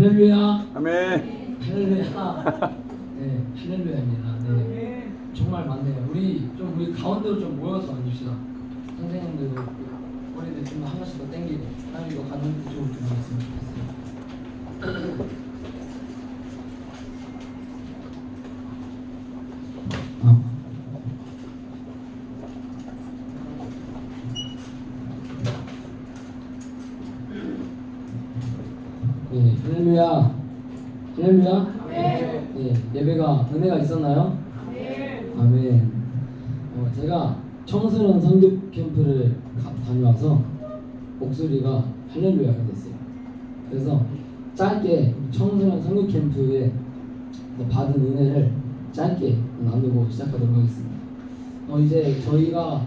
할렐루야. 아멘. 할렐루야. 네, 할렐루야입니다. 네, 정말 많네요. 우리 가운데로 좀 모여서 앉읍시다. 선생님들도 우리들 좀 하나씩 더 땡기고, 아니 이거 가는 쪽으로 좀 하겠으면 좋겠어요. 네, 할렐루야. 할렐루야. 네, 예배가 은혜가 있었나요? 아멘. 제가 청소년 성교 캠프를 다녀와서 목소리가 할렐루야가 됐어요. 그래서 짧게 청소년 성교 캠프에 받은 은혜를 짧게 나누고 시작하도록 하겠습니다. 이제 저희가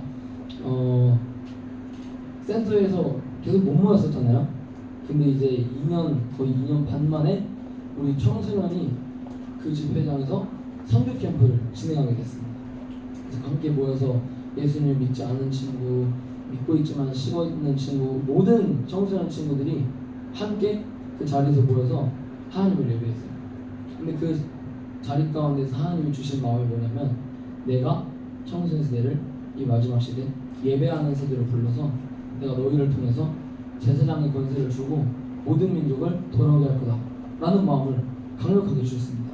센터에서 계속 못 모였었잖아요. 근데 이제 거의 2년 반 만에 우리 청소년이 그 집회장에서 선교 캠프를 진행하게 됐습니다. 그래서 함께 모여서 예수님을 믿지 않은 친구, 믿고 있지만 식어 있는 친구, 모든 청소년 친구들이 함께 그 자리에서 모여서 하나님을 예배했어요. 근데 그 자리 가운데서 하나님이 주신 마음이 뭐냐면, 내가 청소년 세대를 이 마지막 시대 예배하는 세대로 불러서 내가 너희를 통해서 제사장의 권세를 주고 모든 민족을 돌아오게 할 거다 라는 마음을 강력하게 주셨습니다.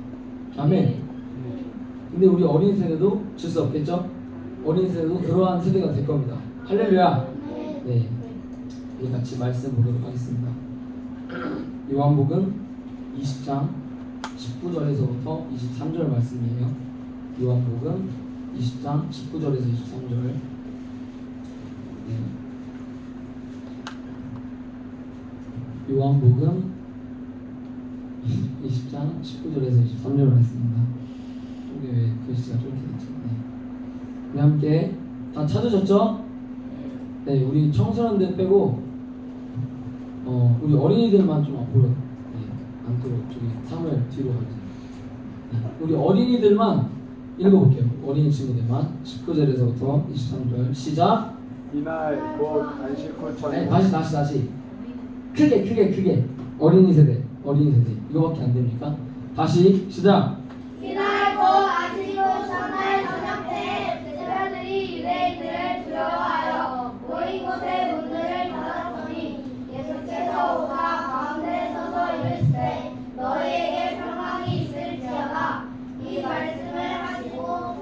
아멘. 근데 우리 어린 세대도 질 수 없겠죠? 어린 세대도 그러한 세대가 될 겁니다. 할렐루야. 네, 우리 같이 말씀 보도록 하겠습니다. 요한복음 20장 19절에서부터 23절 말씀이에요. 요한복음 20장 19절에서 23절. 네. 요한복음 20장 19절에서 23절 말씀입니다. 이게 왜 글씨가 저렇게 됐죠? 네. 우리 함께 다 찾으셨죠? 네, 우리 청소년들 빼고 우리 어린이들만 좀 앞으로, 안쪽으로 저기 사무엘 뒤로 가주세요. 네, 우리 어린이들만 읽어볼게요. 어린이 친구들만 19절에서부터 23절 시작. 이날 곧 안식후 네, 저녁. 다시 크게 어린이 세대 이거밖에 안 됩니까? 다시 시작. 이날 곧 안식후 첫날 저녁 때 제자들이 유대인들을 두려워하여 모인 곳에 문들을 닫았더니 예수께서 오사 가운데 서서 이르시되 너희에게 평강이 있을지어다. 이 말씀을 하시고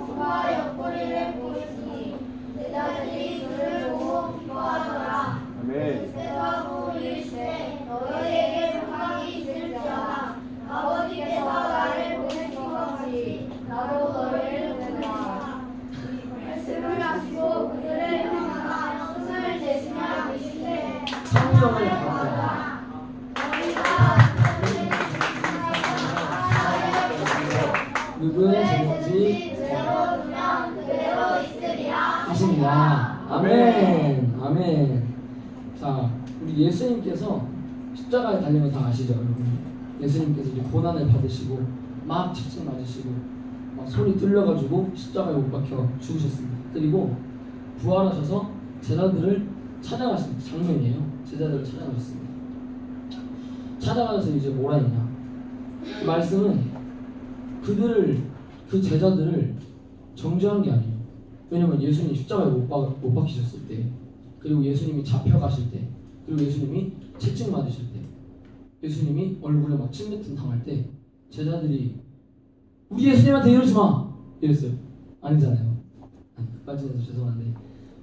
손과 옆구리를 보이시니 제자들이 그를 보고 기뻐하더라. 아멘. 예수께서 또 이르시되 너희에게 평강이 있을지어다. 아버지께서 나를 보내신 것 같이 나도 너희를 보내라. 말씀을 하시고 그들을 향하여 손을 대시며 이르시되 성령을 받아라. 누구의 죄인지 그대로 두면 그대로 있으리라 하십니다. 아멘. 자, 우리 예수님께서 십자가에 달린 거 다 아시죠, 여러분? 예수님께서 이제 고난을 받으시고 막 채찍 맞으시고 막 손이 뚫려가지고 십자가에 못 박혀 죽으셨습니다. 그리고 부활하셔서 제자들을 찾아가신 장면이에요. 제자들을 찾아가셨습니다. 찾아가서 이제 뭐라 했냐? 이 말씀은 그 제자들을 정죄한 게 아니에요. 왜냐면 예수님이 십자가에 못 박히셨을 때, 그리고 예수님이 잡혀가실 때, 그리고 예수님이 채찍 맞으실 때, 예수님이 얼굴에 막 침뱉음 당할 때 제자들이 우리 예수님한테 이러지 마! 이랬어요. 아니잖아요. 그까지는 해서 죄송한데,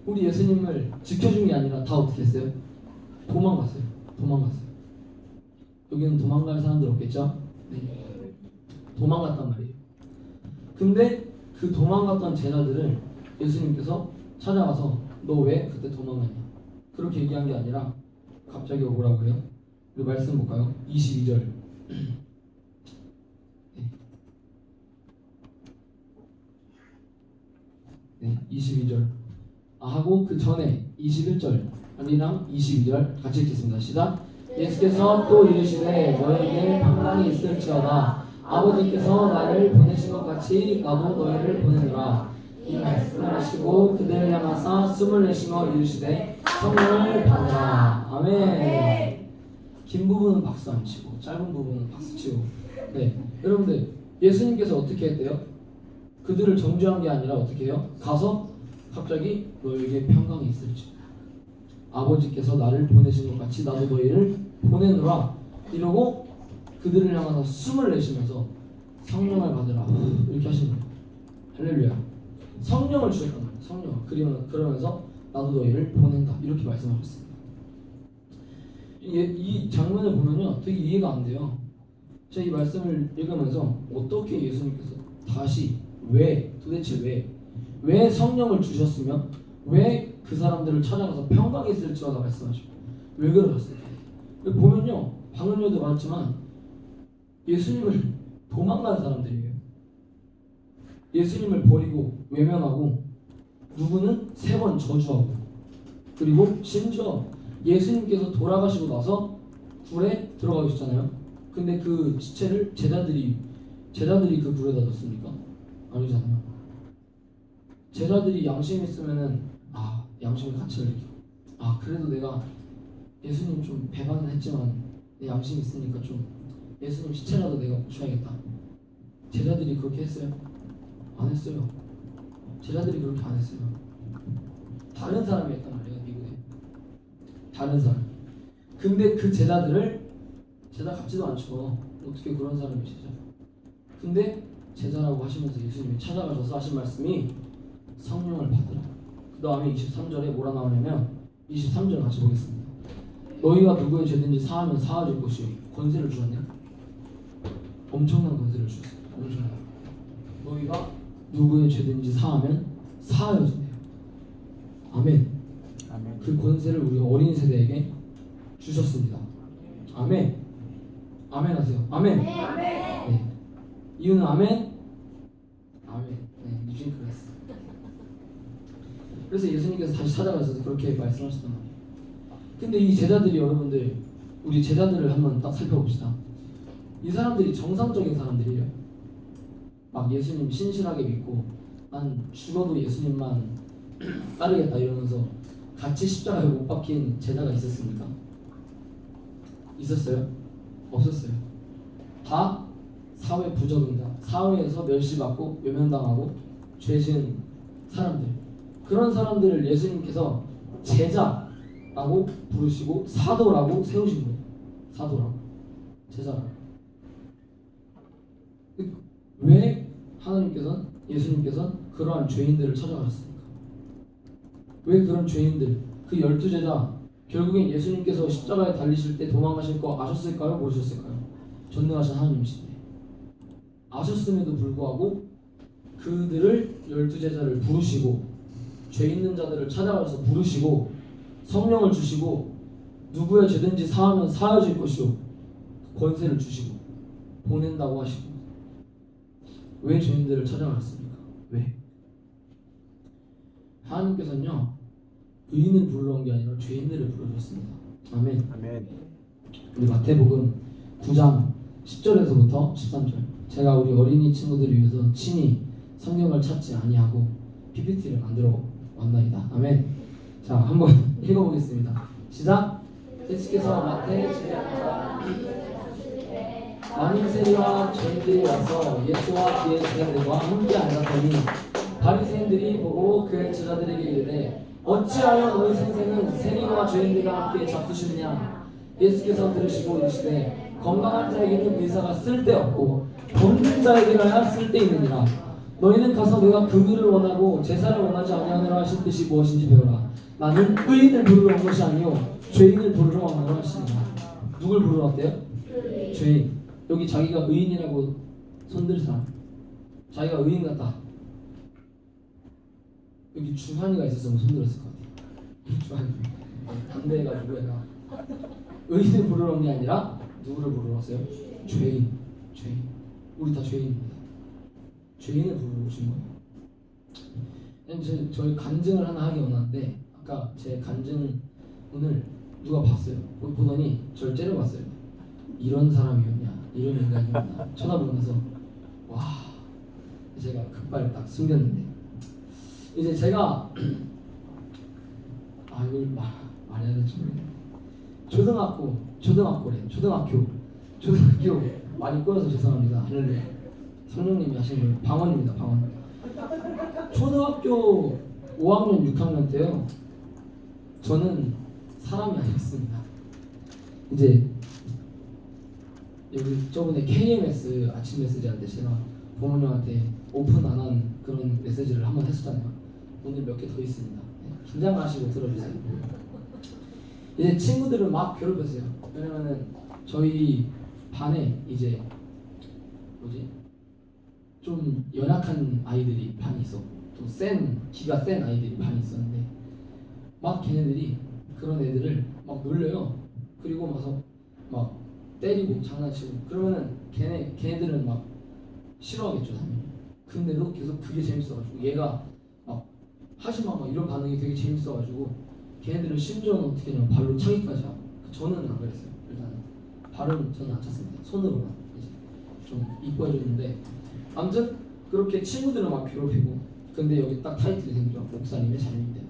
우리 예수님을 지켜준 게 아니라 다 어떻게 했어요? 도망갔어요. 여기는 도망갈 사람들 없겠죠? 네. 도망갔단 말이에요. 근데 그 도망갔던 제자들을 예수님께서 찾아가서 너 왜 그때 도망갔냐? 그렇게 얘기한 게 아니라 갑자기 오라고 해요. 우리 말씀 볼까요? 22절. 네, 22절. 하고 그 전에 21절 아니랑 22절 같이 읽겠습니다. 시작. 예수께서 또 이르시되 너에게 평강이 있을지어다. 아버지께서 나를 보내신 것 같이 나도 너희를 보내노라. 이 말씀을 하시고 그들을 향하사 숨을 내쉬며 이르시되 성령을 받으라. 아멘. 긴 부분은 박수 안 치고 짧은 부분은 박수 치고. 네, 여러분들 예수님께서 어떻게 했대요? 그들을 정죄한 게 아니라 어떻게 해요? 가서 갑자기 너에게 평강이 있을지 아버지께서 나를 보내신 것 같이 나도 너희를 보내노라 이러고 그들을 향해서 숨을 내쉬면서 성령을 받으라 이렇게 하신 거예요. 할렐루야. 성령을 주셨단 말이에요. 성령. 그러면서 나도 너희를 보낸다 이렇게 말씀하셨습니다. 이 장면을 보면요 되게 이해가 안 돼요. 제가 이 말씀을 읽으면서 어떻게 예수님께서 다시 도대체 왜 성령을 주셨으면 왜 그 사람들을 찾아가서 평강이 있을지어다 말씀하시고 왜 그러셨을까? 보면요 방금 전에도 말했지만 예수님을 도망간 사람들이에요. 예수님을 버리고 외면하고 누구는 3번 저주하고 그리고 심지어 예수님께서 돌아가시고 나서 굴에 들어가셨잖아요. 근데 그 시체를 제자들이 그 굴에다 넣습니까? 아니잖아요. 제자들이 양심 있으면은 양심의 가치를 느끼고 그래도 내가 예수님 좀 배반은 했지만 내 양심이 있으니까 좀 예수님 시체라도 내가 고쳐야겠다. 제자들이 그렇게 했어요? 안 했어요. 제자들이 그렇게 안 했어요. 다른 사람이 했단 말이에요. 미국에 다른 사람. 근데 그 제자들을 제자 같지도 않죠. 어떻게 그런 사람이 제자? 근데 제자라고 하시면서 예수님이 찾아가셔서 하신 말씀이 성령을 받으라. 그 다음에 23절에 뭐라 나오냐면 23절 같이 보겠습니다. 너희가 누구의 죄든지 사하면 사하질 것이요. 권세를 주셨네요. 엄청난 권세를 주셨어요. 엄청난. 너희가 누구의 죄든지 사하면 사하여진대요. 아멘. 아멘. 그 권세를 우리 어린 세대에게 주셨습니다. 아멘. 아멘 하세요. 아멘. 네. 이유는 아멘. 아멘. 네, 유진 그랬어. 그래서 예수님께서 다시 찾아가셔서 그렇게 말씀하셨단 말이에요. 근데 이 제자들이 여러분들 우리 제자들을 한번 딱 살펴봅시다. 이 사람들이 정상적인 사람들이에요. 막 예수님 신실하게 믿고 난 죽어도 예수님만 따르겠다 이러면서 같이 십자가에 못 박힌 제자가 있었습니까? 있었어요? 없었어요. 다 사회 부적응자, 사회에서 멸시받고 외면당하고 죄 지은 사람들. 그런 사람들을 예수님께서 제자라고 부르시고 사도라고 세우신 거예요. 사도라고, 제자라고. 왜 예수님께서는 그러한 죄인들을 찾아가셨습니까? 왜 그런 죄인들, 그 12제자 결국엔 예수님께서 십자가에 달리실 때 도망가실 거 아셨을까요? 모르셨을까요? 전능하신 하나님이신데 아셨음에도 불구하고 그들을 12제자를 부르시고 죄 있는 자들을 찾아가서 부르시고 성령을 주시고 누구의 죄든지 사하면 사하여질 것이요 권세를 주시고 보낸다고 하시고 왜 죄인들을 찾아가셨습니까? 왜? 하나님께서는요 의인을 부르러 온 게 아니라 죄인들을 부르셨습니다. 아멘. 아멘. 우리 마태복음 9장 10절에서부터 13절 제가 우리 어린이 친구들을 위해서 친히 성경을 찾지 아니하고 PPT를 만들어 왔나이다. 아멘. 자 한번 읽어보겠습니다. 시작. 예수께서 마태 많은 세리와 죄인들이 와서 예수와 그의 제자들과 함께 앉았더니 바리새인들이 보고 그의 제자들에게 이르되 어찌하여 너희 선생은 세리와 죄인들과 함께 잡수시느냐. 예수께서 들으시고 이르시되 건강한 자에게는 의사가 쓸데없고 병든 자에게라야 쓸데있느니라. 너희는 가서 내가 긍휼을 원하고 제사를 원하지 아니하노라 하신 뜻이 무엇인지 배우라. 나는 의인을 부르러 온 것이 아니요 죄인을 부르러 왔노라 하시니라. 누굴 부르러 왔대요? 죄인. 여기 자기가 의인이라고 손들 사람, 자기가 의인 같다. 여기 주한이가 있었으면 손들었을 것 같아요. 주한이 반대해가지고 얘가 의인을 부르러 온 게 아니라 누구를 부르러 왔어요? 죄인. 우리 다 죄인입니다. 죄인을 부르러 오신 거예요. 저희 간증을 하나 하기 원하는데 아까 제 간증 오늘 누가 봤어요. 보더니 저를 째려봤어요. 이런 사람이었냐, 이런 인간이었냐 쳐다보면서 와, 제가 급발 딱 숨겼는데 이제 제가 이걸 말해야 될지 모르겠네요. 초등학교 많이 꼬여서 죄송합니다. 할렐루야. 성령님이 하신 거예요. 방언입니다. 방언. 초등학교 5학년 6학년 때요. 저는 사람이 아니었습니다. 이제 여기 저번에 KMS 아침 메시지 할 때 제가 부모님한테 오픈 안 한 그런 메시지를 한번 했었잖아요. 오늘 몇 개 더 있습니다. 긴장 마시고 들어주세요. 이제 친구들을 막 괴롭혔어요. 왜냐면은 저희 반에 이제 좀 연약한 아이들이 반이 있었고 또 기가 센 아이들이 반이 있었는데 막 걔네들이 그런 애들을 막 놀려요. 그리고 와서 막 때리고 장난치고 그러면은 걔네들은 막 싫어하겠죠 당연히. 근데도 계속 그게 재밌어가지고 얘가 막 하지마 막 이런 반응이 되게 재밌어가지고 걔네들은 심지어는 어떻게 하냐면 발로 차기까지 하고 저는 안 그랬어요. 일단은 발은 저는 안 찼습니다. 손으로만 이제 좀 이뻐해줬는데 아무튼 그렇게 친구들을 막 괴롭히고 근데 여기 딱 타이틀이 생겨 목사님의 자녀인데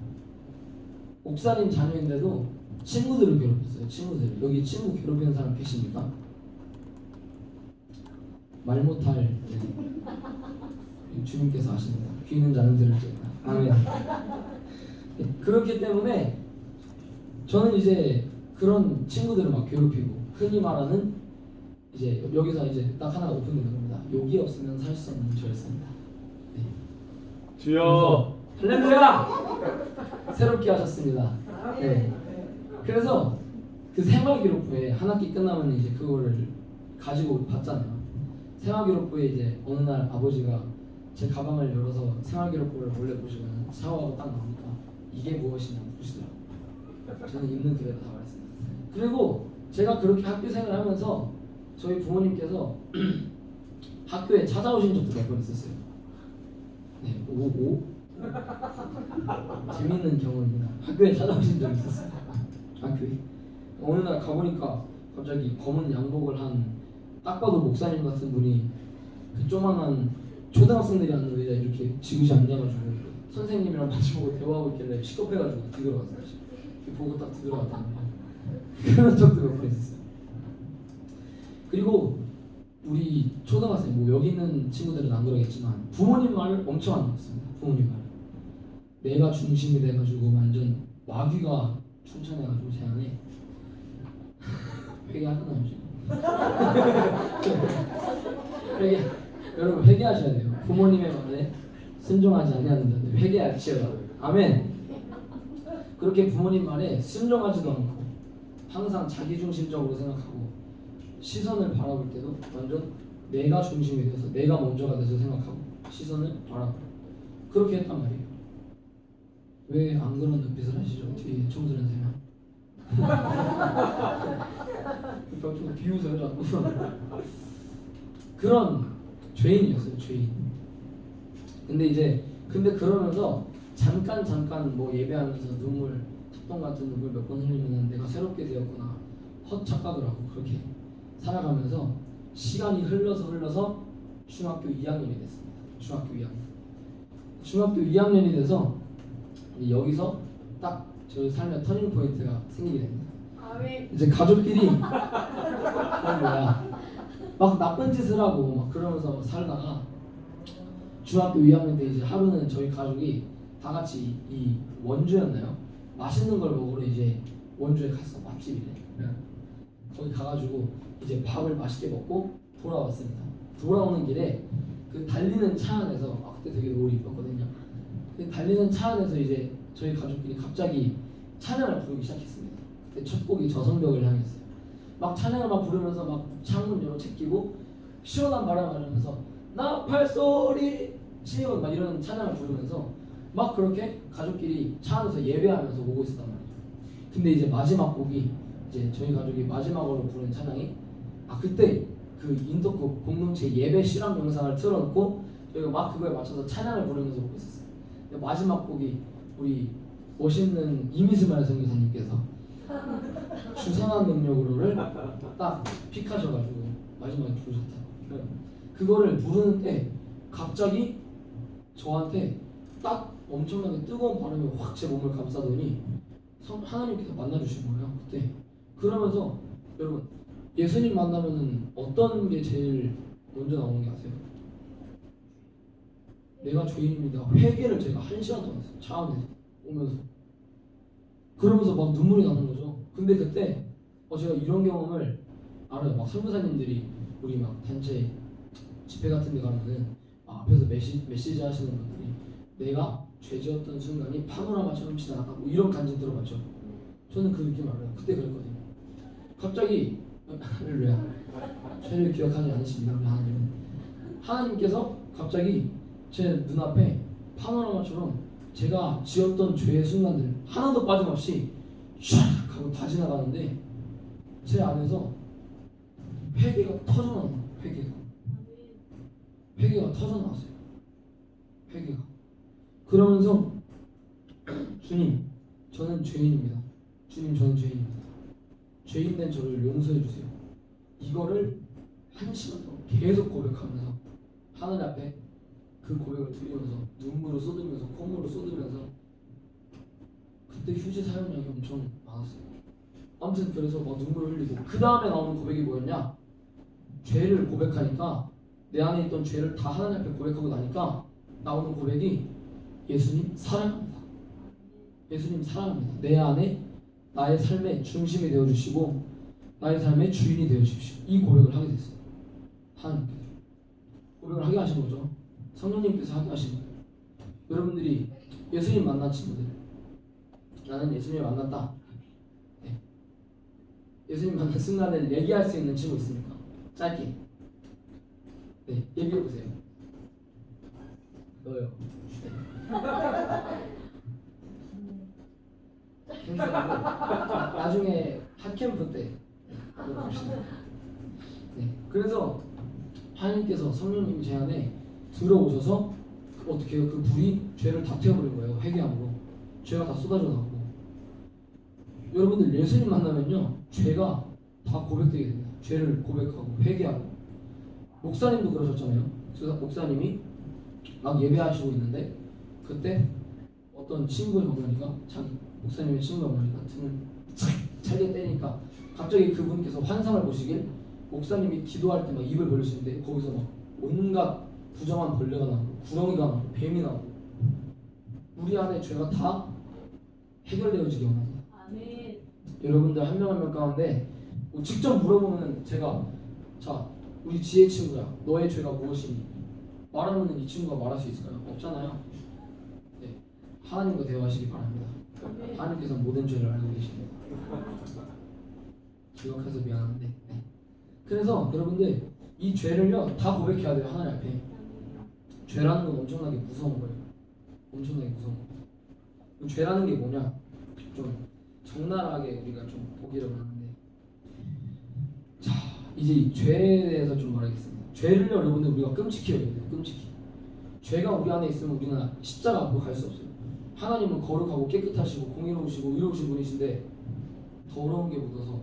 목사님 자녀인데도 친구들을 괴롭혔어요. 친구들 여기 친구 괴롭히는 사람 계십니까? 말 못할 주님께서 하십니다. 귀 있는 자는 들을지어다. 아멘. 그렇기 때문에 저는 이제 그런 친구들을 막 괴롭히고 흔히 말하는 이제 여기서 이제 딱 하나가 오픈되는 겁니다. 욕이 없으면 살 수 없는 죄였습니다. 네. 주여. 할렐루야! 새롭게 하셨습니다. 네. 그래서 그 생활기록부에 한 학기 끝나면 이제 그거를 가지고 봤잖아요. 생활기록부에 이제 어느 날 아버지가 제 가방을 열어서 생활기록부를 몰래 보시면 샤워하고 딱 나오니까 이게 무엇이냐 묻으시더라고요. 저는 있는 그대로 다 말했습니다. 그리고 제가 그렇게 학교 생활을 하면서 저희 부모님께서 학교에 찾아오신 적도 몇 번 있었어요. 네, 오고 재밌는 경험입니다. 학교에 찾아오신 적이 있었어요. 학교에 어느 날 가보니까 갑자기 검은 양복을 한 딱 봐도 목사님 같은 분이 그 조만한 초등학생들이 앉는 의자에 이렇게 지그시 앉아가지고 선생님이랑 마주보고 대화하고 있길래 시겁해가지고 뒤돌아갔어요. 보고 딱 뒤돌아갔다는 그런 적도 몇 번 있었어요. 그리고 우리 초등학생 뭐 여기 있는 친구들은 안 그러겠지만 부모님 말을 엄청 안 듣습니다. 부모님 말 내가 중심이 돼가지고 완전 마귀가 충천해가지고 제 안에 회개하잖아요 지금. 여러분 회개하셔야 돼요. 부모님의 말에 순종하지 아니하는 자들 회개할지어다. 아멘. 그렇게 부모님 말에 순종하지도 않고 항상 자기중심적으로 생각하고 시선을 바라볼 때도 완전 내가 중심이 돼서 내가 먼저가 돼서 생각하고 시선을 바라보고 그렇게 했단 말이에요. 왜 안 그런 눈빛을 하시죠? 뒤에 청소년 세 명. 좀 비웃어요 자꾸. 그런 죄인이었어요. 죄인. 근데 그러면서 잠깐 뭐 예배하면서 눈물 tab동 같은 눈물 몇 번 흘리면 내가 새롭게 되었구나 헛착각을 하고 그렇게 살아가면서 시간이 흘러서 중학교 2학년이 됐습니다. 중학교 2학년이 돼서 여기서 딱 저희 삶의 터닝 포인트가 생기게 됩니다. 이제 가족끼리 막 나쁜 짓을 하고 막 그러면서 살다가 중학교 2학년 때 이제 하루는 저희 가족이 다 같이 이 원주였나요? 맛있는 걸 먹으러 이제 원주에 갔어. 맛집이래. 거기 가가지고 이제 밥을 맛있게 먹고 돌아왔습니다. 돌아오는 길에 그 달리는 차 안에서 그때 되게 노을이 이뻤거든요. 그 달리는 차 안에서 이제 저희 가족끼리 갑자기 찬양을 부르기 시작했습니다. 그때 첫 곡이 저성벽을 향했어요. 막 찬양을 막 부르면서 막 창문 열어 제끼고 시원한 바람 맞으면서 나팔 소리 시원 막 이런 찬양을 부르면서 막 그렇게 가족끼리 차 안에서 예배하면서 오고 있었단 말이에요. 근데 이제 마지막 곡이 이제 저희 가족이 마지막으로 부른 찬양이 그때 그 인터코 공동체 예배 실황 영상을 틀어놓고 저희가 막 그거에 맞춰서 찬양을 부르면서 오고 있었어요. 근데 마지막 곡이 우리 멋있는 이미스말 선교사님께서 주선한 능력으로를 딱 픽하셔가지고 마지막에 부르셨다. 그거를 부르는데 갑자기 저한테 딱 엄청나게 뜨거운 바람이 확 제 몸을 감싸더니 하나님께서 만나주신 거예요. 그때 그러면서 여러분 예수님 만나면은 어떤 게 제일 먼저 나오는 게 아세요? 내가 죄인입니다. 회개를 제가 1시간 동안 했어요. 차 안에서 오면서. 그러면서 막 눈물이 나는 거죠. 근데 그때 제가 이런 경험을 알아요. 막 선교사님들이 우리 막 단체 집회 같은 데 가면은 앞에서 메시지 하시는 분들이 내가 죄지었던 순간이 파노라마처럼 지나갔다 뭐 이런 간증 들어봤죠. 저는 그 느낌 알아요. 그때 그랬거든요. 갑자기 할렐루야. 죄를 기억하지 않으십니다. 우리 하나님은. 하나님께서 갑자기 제 눈앞에 파노라마처럼 제가 지었던 죄의 순간들 하나도 빠짐없이 샥 하고 다 지나가는데 제 안에서 회개가 터져나오는 거예요. 회개가 터져나왔어요. 회개가. 그러면서 주님 저는 죄인입니다. 주님 저는 죄인입니다. 죄인된 저를 용서해 주세요. 이거를 1시간 동안 계속 고백하면서 하늘 앞에 그 고백을 드리면서 눈물을 쏟으면서 콧물을 쏟으면서 그때 휴지 사용량이 엄청 많았어요. 아무튼 그래서 막 눈물을 흘리고 그 다음에 나오는 고백이 뭐였냐? 죄를 고백하니까 내 안에 있던 죄를 다 하나님 앞에 고백하고 나니까 나오는 고백이 예수님 사랑합니다. 예수님 사랑합니다. 내 안에 나의 삶의 중심이 되어주시고 나의 삶의 주인이 되어주십시오. 이 고백을 하게 됐어요. 하나님께서 고백을 하게 하신 거죠. 성령님께서 하게 하신 거예요. 여러분들이 예수님 만난 친구들 나는 예수님을 만났다. 네. 예수님 만난 순간을 얘기할 수 있는 친구 있습니까? 짧게. 네, 얘기해보세요. 너요. 네. 나중에 핫캠프 때 봅시다. 네, 그래서 하나님께서 성령님이 제 안에 들어오셔서 어떻게 해요? 그 불이 죄를 다 태워버린 거예요. 회개함으로 죄가 다 쏟아져 나오고. 여러분들 예수님 만나면요 죄가 다 고백되게 됩니다. 죄를 고백하고 회개하고. 목사님도 그러셨잖아요. 그래서 목사님이 막 예배하시고 있는데 그때 어떤 친구의 어머니가 자기 목사님의 친구의 어머니가 등을 잘게 때리니까 갑자기 그분께서 환상을 보시길 목사님이 기도할 때 막 입을 벌리시는데 거기서 막 온갖 부정한 벌레가 나오고 구렁이가 나오고 뱀이 나오고 우리 안에 죄가 다 해결되어지기 원합니다. 아멘. 여러분들 한 명 한 명 가운데 뭐 직접 물어보면 제가 자 우리 지혜 친구야 너의 죄가 무엇이니? 말하면 이 친구가 말할 수 있을까요? 없잖아요. 네, 하나님과 대화하시기 바랍니다. 하나님께서 모든 죄를 알고 계십니다. 기억해서 미안한데 네. 그래서 여러분들 이 죄를요 다 고백해야 돼요. 하나님 앞에. 죄라는 건 엄청나게 무서운 거예요. 엄청나게 무서운 거예요. 죄라는 게 뭐냐? 좀 적나라하게 우리가 좀 보기를 하는데 자 이제 이 죄에 대해서 좀 말하겠습니다. 죄를 여러분들 우리가 끔찍히 여겨야 돼요. 끔찍히. 죄가 우리 안에 있으면 우리는 십자가 앞으로 갈 수 없어요. 하나님은 거룩하고 깨끗하시고 공의로우시고 의로우신 분이신데 더러운 게 묻어서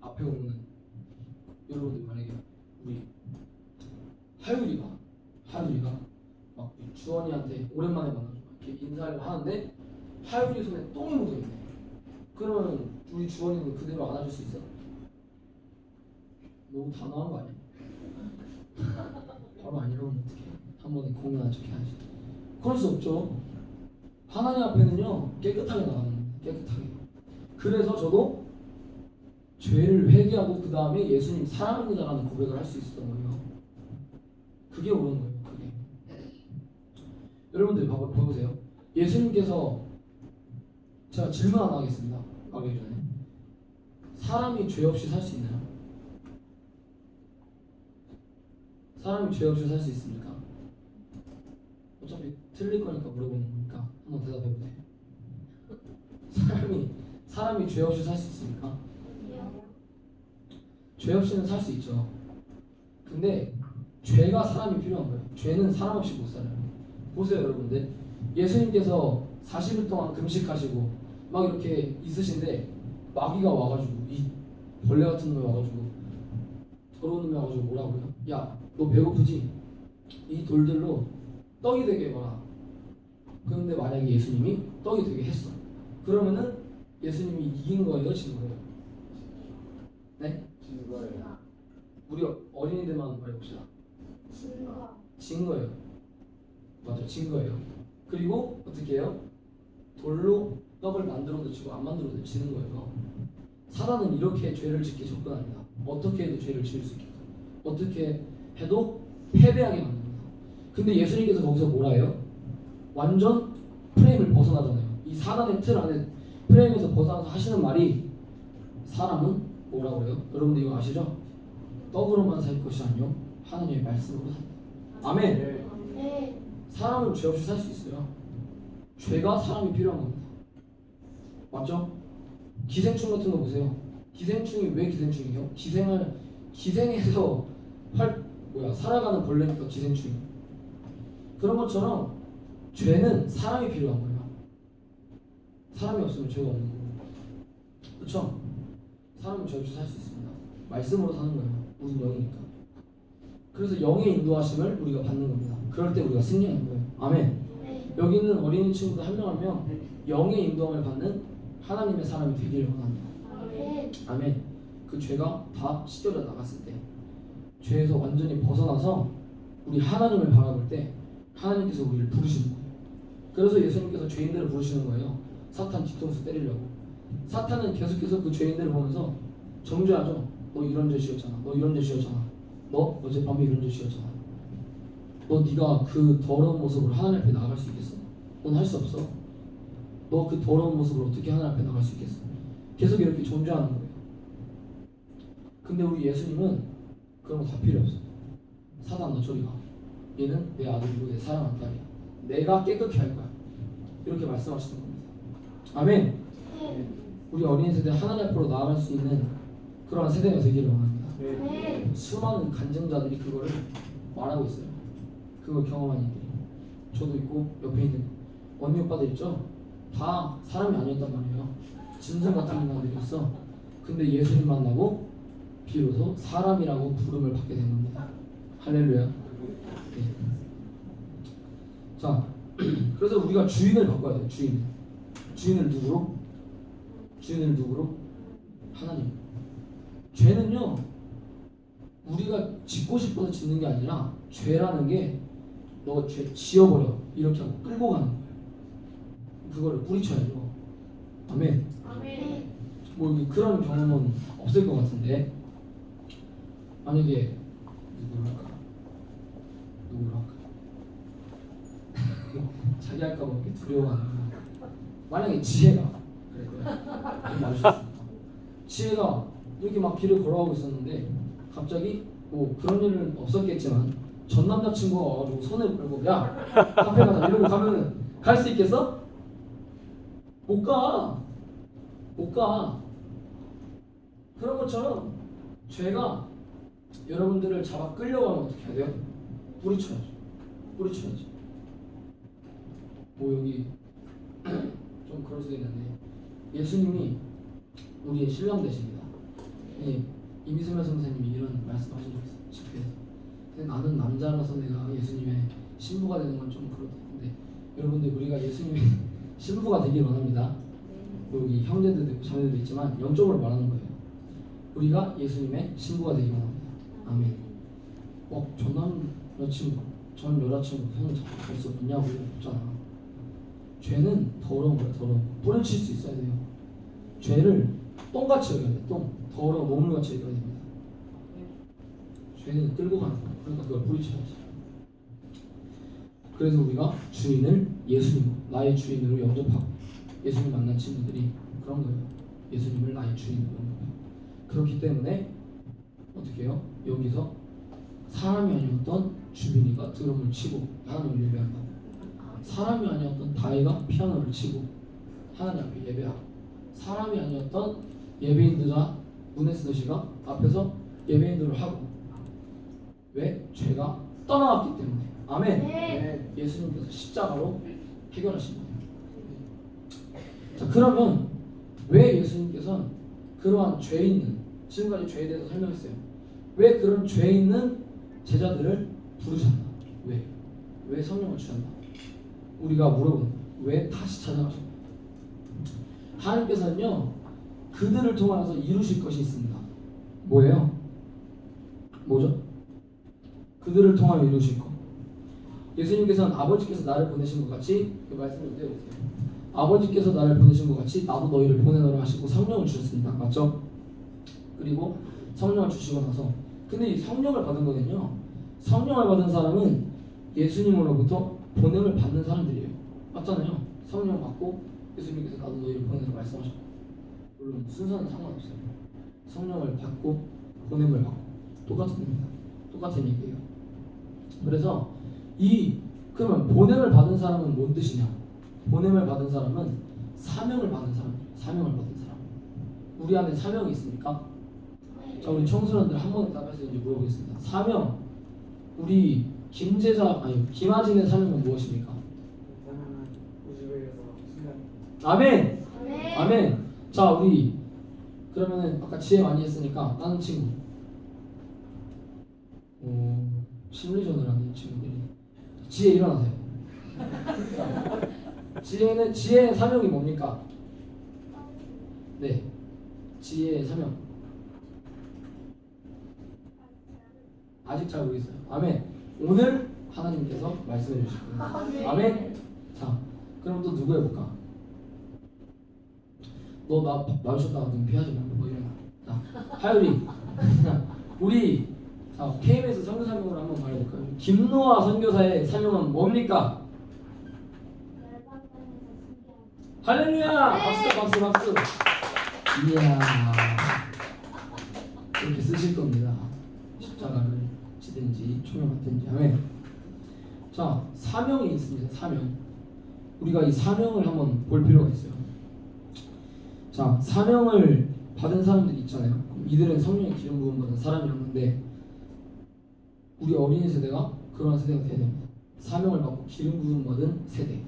앞에 오는 여러분들 만약에 우리 하율이가 막 주원이한테 오랜만에 만나서 이렇게 인사를 하는데 하율이 손에 똥이 묻어있네. 그러면 우리 주원이는 그대로 안아줄 수 있어? 너무 단호한 거 아니야? 바로 아니라면 어떡해. 한 번에 공연한 척 해야지. 그럴 수 없죠. 하나님 앞에는요 깨끗하게 나가는 거예요. 깨끗하게. 그래서 저도 죄를 회개하고 그 다음에 예수님 사랑합니다라는 고백을 할 수 있었던 거예요. 그게 옳은 거예요. 그게. 여러분들 봐보세요. 예수님께서 제가 질문 하나 하겠습니다. 가기 전에 사람이 죄 없이 살 수 있나요? 사람이 죄 없이 살 수 있습니까? 어차피 틀릴 거니까 물어보는 거니까 한번 대답해 보세요. 사람이 죄 없이 살 수 있습니까? 죄 없이는 살 수 있죠. 근데 죄가 사람이 필요한 거예요. 죄는 사람 없이 못 살아요. 보세요 여러분들. 예수님께서 40일 동안 금식하시고 막 이렇게 있으신데 마귀가 와가지고 이 벌레 같은 놈이 와가지고 더러운 놈이 와가지고 뭐라고요? 야 너 배고프지? 이 돌들로 떡이 되게 해봐라. 그런데 만약에 예수님이 떡이 되게 했어. 그러면은 예수님이 이긴 거예요? 진 거예요? 네? 증거예요. 우리 어린이들만 말해봅시다. 증거. 진 거예요. 맞아, 진 거예요. 그리고 어떻게 해요? 돌로 떡을 만들어도 지고 안 만들어도 지는 거예요. 사단은 이렇게 죄를 짓게 접근합니다. 어떻게 해도 죄를 지을 수 있게, 어떻게 해도 패배하게 만듭니다. 근데 예수님께서 거기서 뭐라 해요? 완전 프레임을 벗어나잖아요. 이 사단의 틀 안에 프레임에서 벗어나서 하시는 말이 사람은 뭐라고 그래요? 여러분들 이거 아시죠? 떡으로만 살 것이 아니요 하나님의 말씀으로 산다. 아멘. 네. 네. 사람은 죄 없이 살 수 있어요. 죄가 사람이 필요한 겁니다. 맞죠? 기생충 같은 거 보세요. 기생충이 왜 기생충이에요? 기생해서 살아가는 벌레니까 기생충이. 그런 것처럼 죄는 사람이 필요한 거예요. 사람이 없으면 죄가 없는 거고. 그렇죠? 사람은 죄 없이 살 수 있습니다. 말씀으로 사는 거예요. 우린 영이니까. 그래서 영의 인도하심을 우리가 받는 겁니다. 그럴 때 우리가 승리하는 거예요. 아멘. 네. 여기 있는 어린이 친구들 한 명 한 명 영의 인도함을 받는 하나님의 사람이 되기를 원합니다. 아멘. 아멘. 그 죄가 다 씻겨져 나갔을 때, 죄에서 완전히 벗어나서 우리 하나님을 바라볼 때 하나님께서 우리를 부르시는 거예요. 그래서 예수님께서 죄인들을 부르시는 거예요. 사탄 뒤통수 때리려고. 사탄은 계속해서 그 죄인들을 보면서 정죄하죠. 너 이런 죄 지었잖아. 너 이런 죄 지었잖아. 너 어젯밤에 이런 죄 지었잖아. 너 네가 그 더러운 모습으로 하나님 앞에 나아갈 수 있겠어? 넌 할 수 없어. 너 그 더러운 모습으로 어떻게 하나님 앞에 나갈 수 있겠어? 계속 이렇게 존재하는 거예요. 근데 우리 예수님은 그런 거 다 필요 없어. 사단 너 저리 가. 얘는 내 아들이고 내 사랑하는 딸이야. 내가 깨끗게 할 거야. 이렇게 말씀하시는 겁니다. 아멘. 네. 우리 어린이 세대 하나님 앞으로 나아갈 수 있는 그러한 세대가 되기를 원합니다. 네. 수많은 간증자들이 그거를 말하고 있어요. 그걸 경험한 이들이. 저도 있고 옆에 있는 언니 오빠들 있죠? 다 사람이 아니었단 말이에요. 짐승 같은 인간들이었어. 근데 예수님 만나고 비로소 사람이라고 부름을 받게 된 겁니다. 할렐루야. 네. 자, 그래서 우리가 주인을 바꿔야 돼요. 주인을 누구로? 주인을 누구로? 하나님. 죄는요, 우리가 짓고 싶어서 짓는 게 아니라 죄라는 게 너 죄 지어버려 이렇게 하고 끌고 가는 거예요. 그거를 뿌리쳐야죠. 아멘. 아멘. 뭐 그런 경험은 없을 것 같은데, 만약에 누구를 할까? 자기 할까 봐 이렇게 두려워하는 거야. 만약에 지혜가 좀 말해주셨습니다. 지혜가 이렇게 막 길을 걸어가고 있었는데 갑자기 뭐 그런 일은 없었겠지만 전 남자친구가 와가지고 손을 끌고 야 카페 가자 이러고 가면은 갈 수 있겠어? 못 가. 그런 것처럼 죄가 여러분들을 잡아 끌려가면 어떻게 해야 돼요? 뿌리쳐야지. 뭐 여기 좀 그럴 수도 있는데 예수님이 우리의 신랑 되십니다. 이미수면 선생님이 이런 말씀하신 적 있어요. 집회에서. 근데 나는 남자라서 내가 예수님의 신부가 되는 건 좀 그렇던데, 여러분들 우리가 예수님의 신부가 되길 원합니다. 여기 형제들도 있고 자매들도 있지만 영적으로 말하는 거예요. 우리가 예수님의 신부가 되길 원합니다. 아멘. 전 남자친구, 전 여자친구 손을 잡을 수 없냐고 없잖아. 죄는 더러운 거야. 더러운 거. 뿌려칠 수 있어야 돼요. 죄를 똥같이 여겨야 돼. 더러운 몸물같이 여겨야 됩니다. 죄는 끌고 가는 거야. 그러니까 그걸 뿌리쳐야지. 그래서 우리가 주인을 예수님, 나의 주인으로 영접하고, 예수님 만난 친구들이 그런 거예요. 예수님을 나의 주인으로 영접하고. 그렇기 때문에 어떻게 해요? 여기서 사람이 아니었던 주빈이가 드럼을 치고 하나님을 예배한다. 사람이 아니었던 다이가 피아노를 치고 하나님 앞에 예배하고, 사람이 아니었던 예배인들자 문에스더시가 앞에서 예배인들을 하고. 왜? 죄가 떠나왔기 때문에. 아멘. 네. 예수님께서 십자가로 해결하신 거예요. 자, 그러면 왜 예수님께서는 그러한 죄 있는, 지금까지 죄에 대해서 설명했어요. 왜 그런 죄 있는 제자들을 부르셨나? 왜 성령을 주셨나? 우리가 물어보는 거예요. 왜 다시 찾아가셨나? 하나님께서는요, 그들을 통하여서 이루실 것이 있습니다. 뭐예요? 뭐죠? 그들을 통하여 이루실 것. 예수님께서는 아버지께서 나를 보내신 것 같이 그 말씀을 떼어보세요. 아버지께서 나를 보내신 것 같이 나도 너희를 보내노라 하시고 성령을 주셨습니다. 맞죠? 그리고 성령을 주시고 나서 근데 이 성령을 받은 거는요. 성령을 받은 사람은 예수님으로부터 보냄을 받는 사람들이에요. 맞잖아요. 성령 받고 예수님께서 나도 너희를 보내노라 말씀하셨고 물론 순서는 상관없어요. 성령을 받고 보냄을 받고 똑같은 겁니다. 똑같은 얘기예요. 그래서 그러면 보냄을 받은 사람은 뭔 뜻이냐? 보냄을 받은 사람은 사명을 받은 사람이에요. 사명을 받은 사람. 우리 안에 사명이 있습니까? 자, 우리 청소년들 한 번에 답해서 이제 물어보겠습니다. 사명. 우리 김아진의 사명은 무엇입니까? 아멘. 아멘. 아멘. 자, 우리 그러면은 아까 지혜 많이 했으니까 다른 친구. 심리전을 하는 친구들이 지혜 일어나세요. 지혜의 사명이 뭡니까? 네, 지혜의 사명 아직 잘 모르겠어요. 아멘. 오늘 하나님께서 말씀해 주실 거예요. 아멘. 자, 그럼 또 누구 해볼까? 너 나 마주쳤다가 눈 피하지 말고 뭐 이런. 자, 하율이. 우리 자 KBS 선교 사명으로 한번 말해볼까요? 김노아 선교사의 사명은 뭡니까? 할렐루야! 박수. 이야, 이렇게 쓰실 겁니다. 십자가를 지든지 총을 받든지. 아멘. 자, 사명이 있습니다. 사명. 우리가 이 사명을 한번 볼 필요가 있어요. 자, 사명을 받은 사람들이 있잖아요. 그럼 이들은 성령의 기름 부음 받은 사람이었는데 우리 어린이 세대가 그런 세대가 돼야 됩니다. 사명을 받고 기름 부음 받은 세대.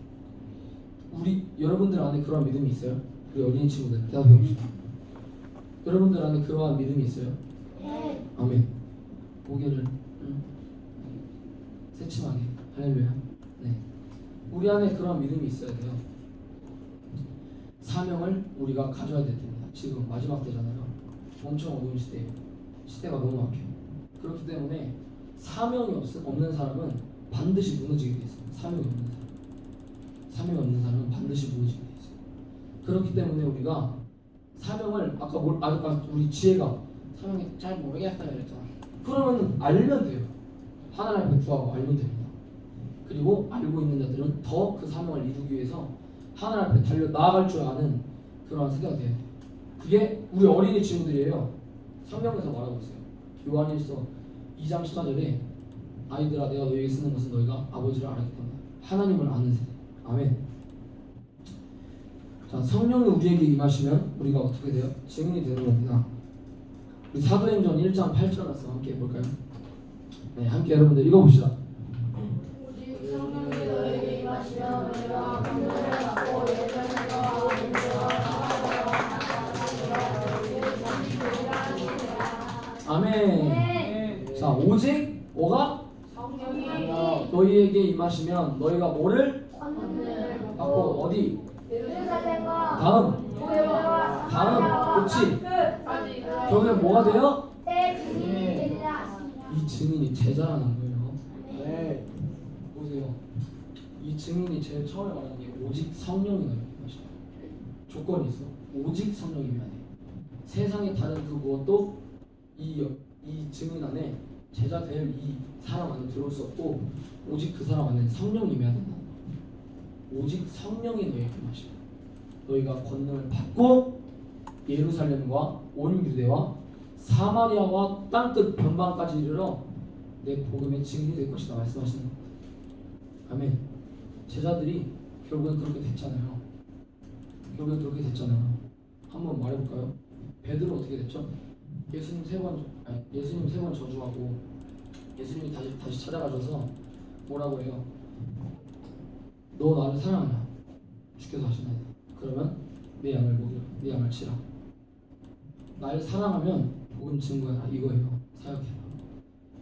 여러분들 안에 그러한 믿음이 있어요? 우리 어린이 친구들 대답해 봅시다. 여러분들 안에 그러한 믿음이 있어요? 네. 아멘. 고개를 새침하게. 할렐루야. 네. 우리 안에 그러한 믿음이 있어야 돼요. 사명을 우리가 가져야 됩니다. 지금 마지막 때잖아요. 엄청 어려운 시대예요. 시대가 너무 막혀요. 그렇기 때문에 사명이 없는 사람은 반드시 무너지게 돼 있어요. 사명이 없는 사람은 반드시 무너지게 돼 있어요. 그렇기 때문에 우리가 사명을 아까 우리 지혜가 사명이 잘 모르겠다 그랬잖아. 그러면 알면 돼요. 하나님 앞에 구하고 알면 됩니다. 그리고 알고 있는 자들은 더 그 사명을 이루기 위해서 하나님 앞에 달려 나아갈 줄 아는 그런 세대가 돼요. 그게 우리 어린이 친구들이에요. 성경에서 말하고 있어요. 요한일서 2장 14절에 아이들아 내가 너희에게 쓰는 것은 너희가 아버지를 알았기 때문에 하나님을 아는 세대. 아멘. 자, 성령이 우리에게 임하시면 우리가 어떻게 돼요? 증인이 되는 겁니다. 우리 사도행전 1장 8절 말씀 함께 해볼까요? 네, 함께 여러분들 읽어봅시다. 오직 성령이 너희에게 임하시면 너희가 권능을 받고 예전에도 아멘. 네. 자, 오직 뭐가? 성령이 너희에게 임하시면 너희가 뭐를? 권능을 받고 어디? 예루살렘과 다음 그렇지. 결국에 뭐가 돼요? 내 증인이 되리라 하십니다. 이 증인이 제자라는 거예요. 네. 보세요. 이 증인이 제일 처음에 말하는 게 오직 성령이 너희에게 임하시다. 조건이 있어. 오직 성령이 임하네. 세상의 다른 그 무엇도 이 증인 안에 제자 될 이 사람 안에 들어올 수 없고 오직 그 사람 안에 성령이 임해야 된다. 오직 성령이 너희에게 임하시고 너희가 권능을 받고 예루살렘과 온 유대와 사마리아와 땅끝 변방까지 이르러 내 복음의 증인이 될 것이다 말씀하시는 겁니다. 아멘. 제자들이 결국엔 그렇게 됐잖아요. 한번 말해볼까요? 베드로 어떻게 됐죠? 예수님 세 번 저주하고 예수님이 다시 찾아가셔서 뭐라고 해요? 너 나를 사랑하냐? 주께서 하시나이다. 그러면 내 양을 먹여, 내 양을 치라. 날 사랑하면 복음 증거해라. 이거예요. 사역해라.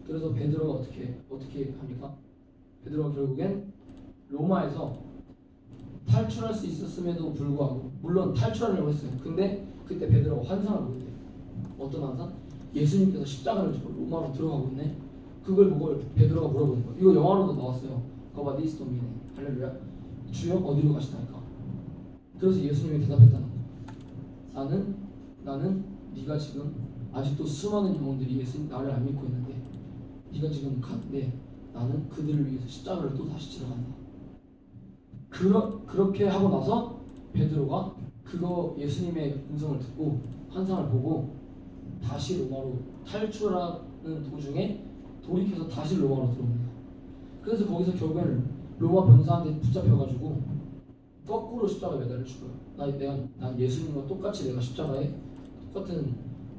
그래서 베드로가 어떻게 합니까? 베드로가 결국엔 로마에서 탈출할 수 있었음에도 불구하고 물론 탈출하려고 했어요. 근데 그때 베드로가 환상을 보게 돼요. 어떤 환상? 예수님께서 십자가를 지고 로마로 들어가고 있네. 그걸 보고 베드로가 물어보는 거예요. 이거 영화로도 나왔어요. 거봐 니스토미네 할렐루야. 주여 어디로 가시나이까? 그래서 예수님이 대답했다는 거예요. 나는 네가 지금 아직도 수많은 영혼들이 예수님 나를 안 믿고 있는데 네가 지금 가는데 나는 그들을 위해서 십자가를 또 다시 지러 간다. 그렇게 하고 나서 베드로가 그거 예수님의 음성을 듣고 환상을 보고 다시 로마로 탈출하는 도중에 돌이켜서 다시 로마로 들어옵니다. 그래서 거기서 결국에는 로마 병사한테 붙잡혀가지고 거꾸로 십자가에 매달려 죽어요. 난 예수님과 똑같이 내가 십자가에 똑같은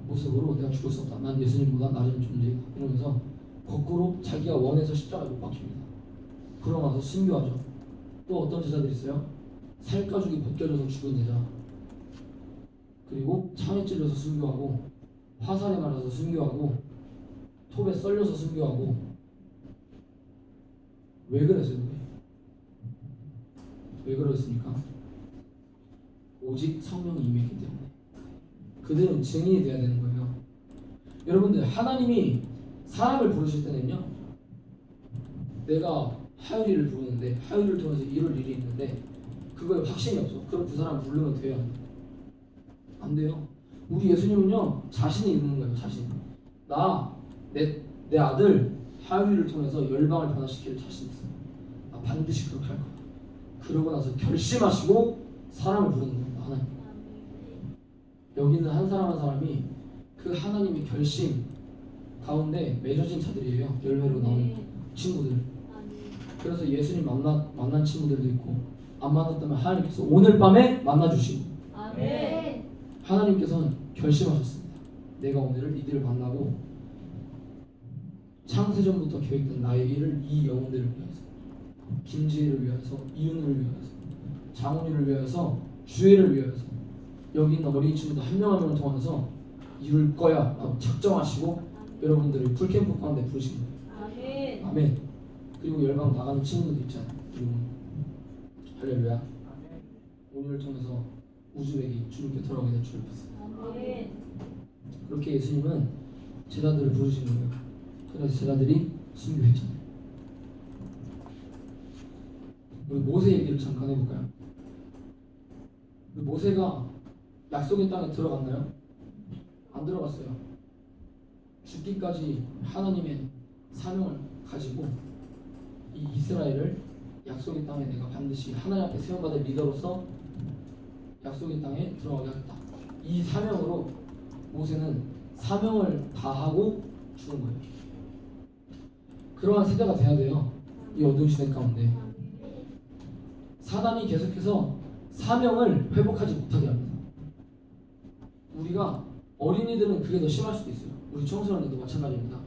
모습으로 내가 죽을 수 없다. 난 예수님보다 낮은 존재이다. 이러면서 거꾸로 자기가 원해서 십자가에 못 박힙니다. 그러고 나서 순교하죠. 또 어떤 제자들이 있어요? 살가죽이 벗겨져서 죽은 제자, 그리고 창에 찔려서 순교하고, 화살에 맞아서 순교하고, 톱에 썰려서 순교하고. 왜 그랬어요? 왜 그랬습니까? 오직 성령이 임했기 때문에. 그들은 증인이 되어야 되는 거예요. 여러분들, 하나님이 사람을 부르실 때는요, 내가 하율이를 부르는데 하율이를 통해서 이룰 일이 있는데 그거에 확신이 없어. 그럼 그 사람 부르면 돼요? 안 돼요. 우리 예수님은요, 자신이 있는 거예요. 자신. 내 아들 하율이를 통해서 열방을 변화시킬 자신 있어요. 나 반드시 그렇게 할 거야. 그러고 나서 결심하시고 사람을 부르는 겁니다. 하나님. 여기 있는 한 사람 한 사람이 그 하나님의 결심 가운데 맺어진 자들이에요. 열매로 나온 친구들. 그래서 예수님 만난 친구들도 있고, 안 만났다면 하나님께서 오늘 밤에 만나주시고, 아멘. 하나님께서는 결심하셨습니다. 내가 오늘 이들을 만나고 창세전부터 계획된 나의 일을 이 영혼들을 위해서, 김지혜를 위해서, 이윤을 위해서, 장훈이를 위해서, 주혜를 위해서, 여기 있는 어린이 친구들 한 명 한 명을 통해서 이룰 거야 라고 작정하시고 여러분들을 풀캠프 가운데 부르신 거예요. 아멘. 아멘. 그리고 열방 나가는 친구들 있잖아요. 그리고 할렐루야. 우리를 통해서 우주에게 주님께 돌아오게 될 줄을 믿습니다. 아멘. 그렇게 예수님은 제자들을 부르신 거예요. 그래서 제자들이 순교했잖아요. 우리 모세 얘기를 잠깐 해볼까요? 모세가 약속의 땅에 들어갔나요? 안 들어갔어요. 죽기까지 하나님의 사명을 가지고 이 이스라엘을 약속의 땅에 내가 반드시 하나님 앞에 세워받을 리더로서 약속의 땅에 들어가게 하겠다. 이 사명으로 모세는 사명을 다하고 죽은 거예요. 그러한 세대가 돼야 돼요. 이 어두운 시대 가운데 사단이 계속해서 사명을 회복하지 못하게 합니다. 우리가 어린이들은 그게 더 심할 수도 있어요. 우리 청소년들도 마찬가지입니다.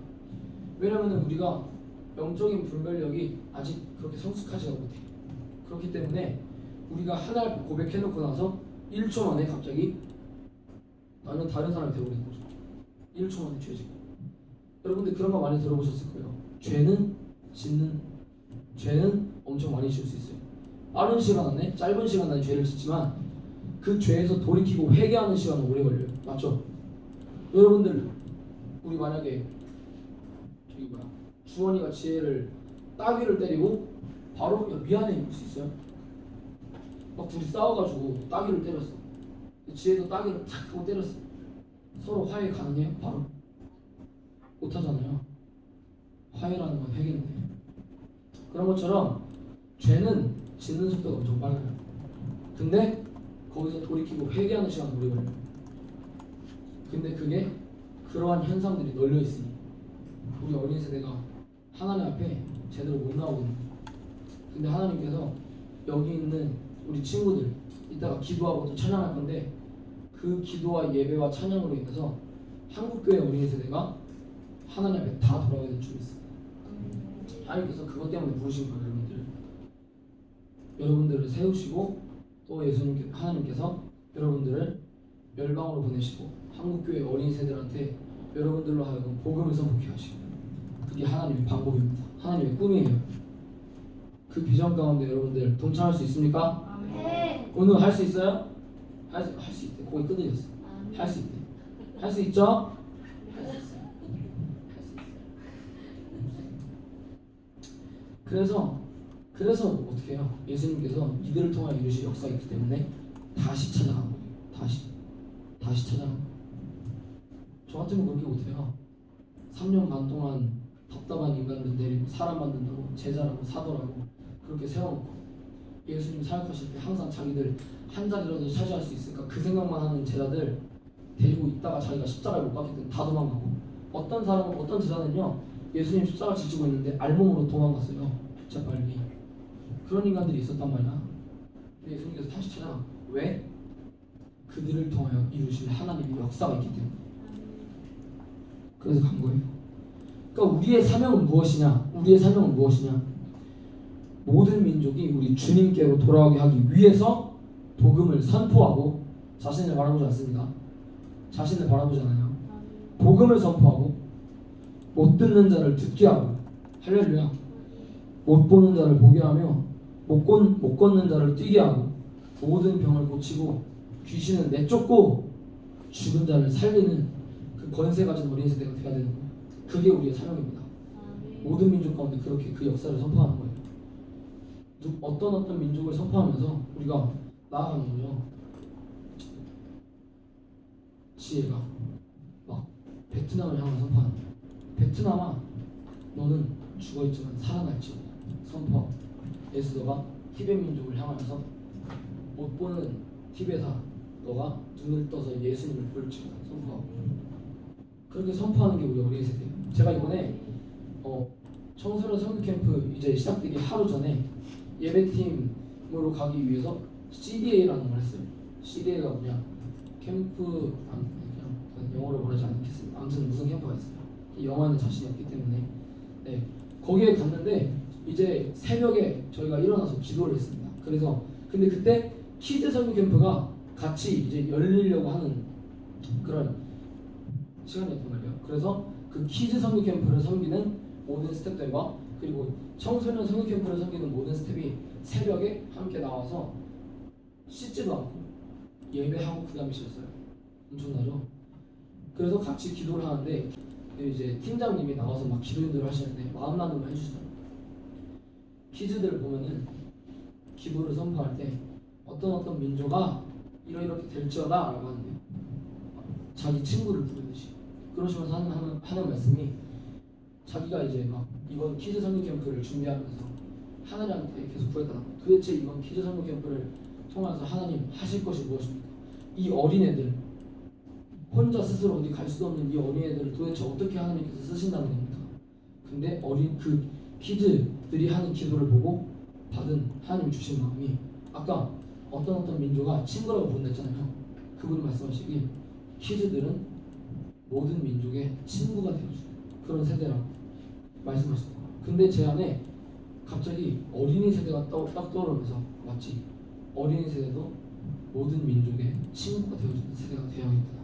왜냐하면 우리가 영적인 분별력이 아직 그렇게 성숙하지가 못해. 그렇기 때문에 우리가 하나님 앞에 고백해놓고 나서 1초 만에 갑자기 나는 다른 사람이 되어버리는 거죠. 1초 만에 죄지고. 여러분들 그런 거 많이 들어보셨을 거예요. 죄는 엄청 많이 지을 수 있어요. 빠른 시간 안에, 짧은 시간 안에 죄를 짓지만 그 죄에서 돌이키고 회개하는 시간은 오래 걸려요. 맞죠? 여러분들, 우리 만약에 주원이가 지혜를 따귀를 때리고 바로 미안해 이럴 수 있어요? 막 둘이 싸워가지고 따귀를 때렸어. 지혜도 따귀를 탁 하고 때렸어. 서로 화해 가능해요? 바로? 못하잖아요. 화해라는 건 회개인데. 그런 것처럼 죄는 짓는 속도가 엄청 빨라요. 근데 거기서 돌이키고 회개하는 시간은 오래 걸려요. 근데 그게 그러한 현상들이 널려 있으니 우리 어린 세대가 하나님 앞에 제대로 못 나오거든요. 근데 하나님께서 여기 있는 우리 친구들 이따가 기도하고 또 찬양할 건데 그 기도와 예배와 찬양으로 인해서 한국교회 어린이 세대가 하나님 앞에 다 돌아가게 될 줄 있습니다. 하나님께서 그것 때문에 부르신 거예요. 여러분들을 세우시고 또 하나님께서 여러분들을 열방으로 보내시고 한국교회 어린이 세대들한테 여러분들로 하여금 복음을 선포케 하시고, 그게 하나님의 방법입니다. 하나님의 꿈이에요. 그 비전 가운데 여러분들 동참할 수 있습니까? 아멘. 오늘 할 수 있어요? 할 수 있대. 거기 끊어졌어. 할 수 있대. 할 수 있죠? 할 수 있어요. 그래서 어떻게 해요? 예수님께서 이들을 통하여 이루실 역사가 있기 때문에 다시 찾아간 거예요. 다시 찾아간 거예요. 저 같으면 그렇게 못해요. 3년 반 동안 답답한 인간들 데리고 사람 만든다고 제자라고 사도라고 그렇게 세워놓고 예수님 사역하실 때 항상 자기들 한 자리라도 차지할 수 있을까 그 생각만 하는 제자들 데리고 있다가 자기가 십자가를 못 박기 때문에 다 도망가고 어떤 제자는요 예수님 십자가 지치고 있는데 알몸으로 도망갔어요. 재빨리. 그런 인간들이 있었단 말이야. 근데 예수님께서 다시 찾아가. 왜? 그들을 통하여 이루실 하나님의 역사가 있기 때문에. 그래서 간 거예요. 그러니까 우리의 사명은 무엇이냐? 모든 민족이 우리 주님께로 돌아오게 하기 위해서 복음을 선포하고 자신을 바라보지 않습니다. 자신을 바라보잖아요. 복음을 선포하고 못 듣는 자를 듣게 하고 할렐루야. 못 보는 자를 보게 하며 못 걷는 자를 뛰게 하고 모든 병을 고치고 귀신을 내쫓고 죽은 자를 살리는 그 권세 가진 어린 세대가 되어야 되는 거예요. 그게 우리의 사명입니다. 모든 민족 가운데 그렇게 그 역사를 선포하는 거예요. 어떤 민족을 선포하면서 우리가 나아가는 거죠. 지혜가 막 베트남을 향해 선포하는 거예요. 베트남아 너는 죽어있지만 살아날지어다 선포하고 에스더가 티베트 민족을 향하여서 못 보는 티베타 너가 눈을 떠서 예수님을 볼지어다 선포하고 그렇게 선포하는 게 우리 어린이 세대예요. 제가 이번에 청소년 선교 캠프 이제 시작되기 하루 전에 예배팀으로 가기 위해서 CDA라는 걸 했어요. CDA가 뭐냐? 캠프 그냥 영어로 말하지 않겠습니다. 아무튼 무슨 캠프가 있어요. 영어에는 자신이 없기 때문에 네, 거기에 갔는데 이제 새벽에 저희가 일어나서 기도를 했습니다. 근데 그때 키즈 선교 캠프가 같이 이제 열리려고 하는 그런 시간이었단 말이에요. 그래서 그 키즈 선교 캠프를 섬기는 모든 스태프들과 그리고 청소년 선교 캠프를 섬기는 모든 스태프이 새벽에 함께 나와서 씻지도 않고 예배하고 그 다음에 쉬었어요. 엄청나죠? 그래서 같이 기도를 하는데 이제 팀장님이 나와서 막 기도 인도를 하시는데 마음 나눔을 해주시더라고요. 키즈들 보면은 기도를 선포할 때 어떤 민족아 이렇게 될지어다 라고 하는데 자기 친구를 부르듯이 그러시면서 하는 말씀이 자기가 이제 막 이번 키즈 선교 캠프를 준비하면서 하나님한테 계속 구했다. 도대체 이번 키즈 선교 캠프를 통해서 하나님 하실 것이 무엇입니까? 이 어린애들 혼자 스스로 어디 갈 수도 없는 이 어린애들을 도대체 어떻게 하나님께서 쓰신다는 겁니까? 근데 그 키즈들이 하는 기도를 보고 받은 하나님이 주신 마음이 아까 어떤 민족아 친구라고 부른댔잖아요. 그분이 말씀하시기 키즈들은 모든 민족의 친구가 되어주는 그런 세대라고 말씀하셨어요. 근데 제 안에 갑자기 어린이 세대가 딱 떠오르면서 맞지? 어린이 세대도 모든 민족의 친구가 되어주는 세대가 되어야겠구나.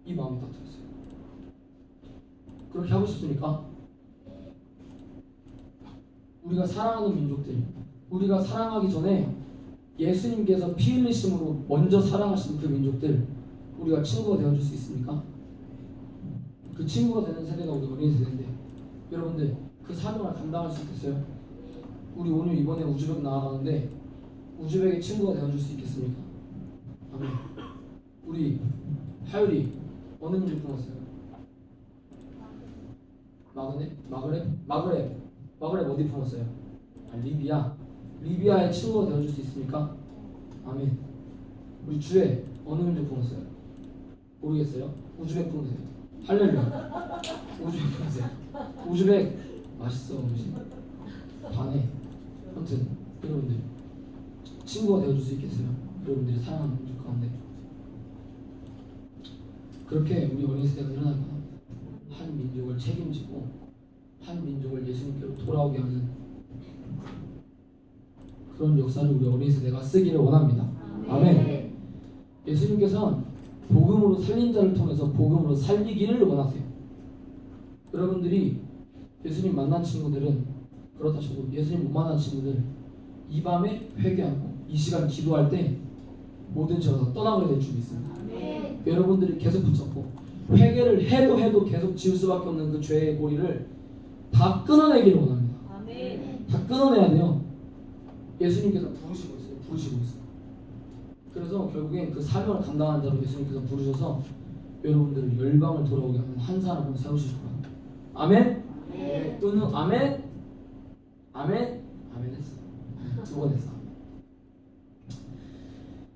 이 마음이 딱 들었어요. 그렇게 하고 싶습니까? 우리가 사랑하는 민족들, 우리가 사랑하기 전에 예수님께서 피 흘리심으로 먼저 사랑하신 그 민족들 우리가 친구가 되어줄 수 있습니까? 그 친구가 되는 세대가 우리 어린이 세대인데 여러분들 그 사명을 감당할 수 있겠어요? 우리 오늘 이번에 우즈벡 나아가는데 우즈벡의 친구가 되어줄 수 있겠습니까? 아멘. 우리 하율이 어느 민족 품었어요? 마그렙 어디 품었어요? 리비아의 친구가 되어줄 수 있습니까? 아멘. 우리 주에 어느 민족 품었어요? 모르겠어요? 우즈벡 품으세요. 할렐루야. 우즈벡 품으세요. 우즈벡 맛있어 음식. 반해. 아무튼 여러분들 친구가 되어줄 수 있겠어요? 여러분들이 사랑하는 민족 가운데 그렇게 우리 어린 세대가 일어날 거야. 한 민족을 책임지고 한 민족을 예수님께로 돌아오게 하는 그런 역사를 우리 어린 세대가 쓰기를 원합니다. 아멘. 예수님께서는 복음으로 살린 자를 통해서 복음으로 살리기를 원하세요. 여러분들이 예수님 만난 친구들은 그렇다 쳐도 예수님 못 만난 친구들 이 밤에 회개하고 이 시간 기도할 때 모든 죄가 다 떠나게 될 줄 믿습니다. 여러분들이 계속 붙잡고 회개를 해도 계속 지을 수밖에 없는 그 죄의 고리를 다 끊어내기를 원합니다. 아멘. 다 끊어내야 돼요. 예수님께서 부르시고 있어요. 그래서 결국엔 그 사명을 감당하는 자로 예수님께서 부르셔서 여러분들을 열방을 돌아오게 하는 한 사람을 세우실 거예요. 아멘? 네. 또는 아멘? 아멘? 아멘 했어. 두 번 했어.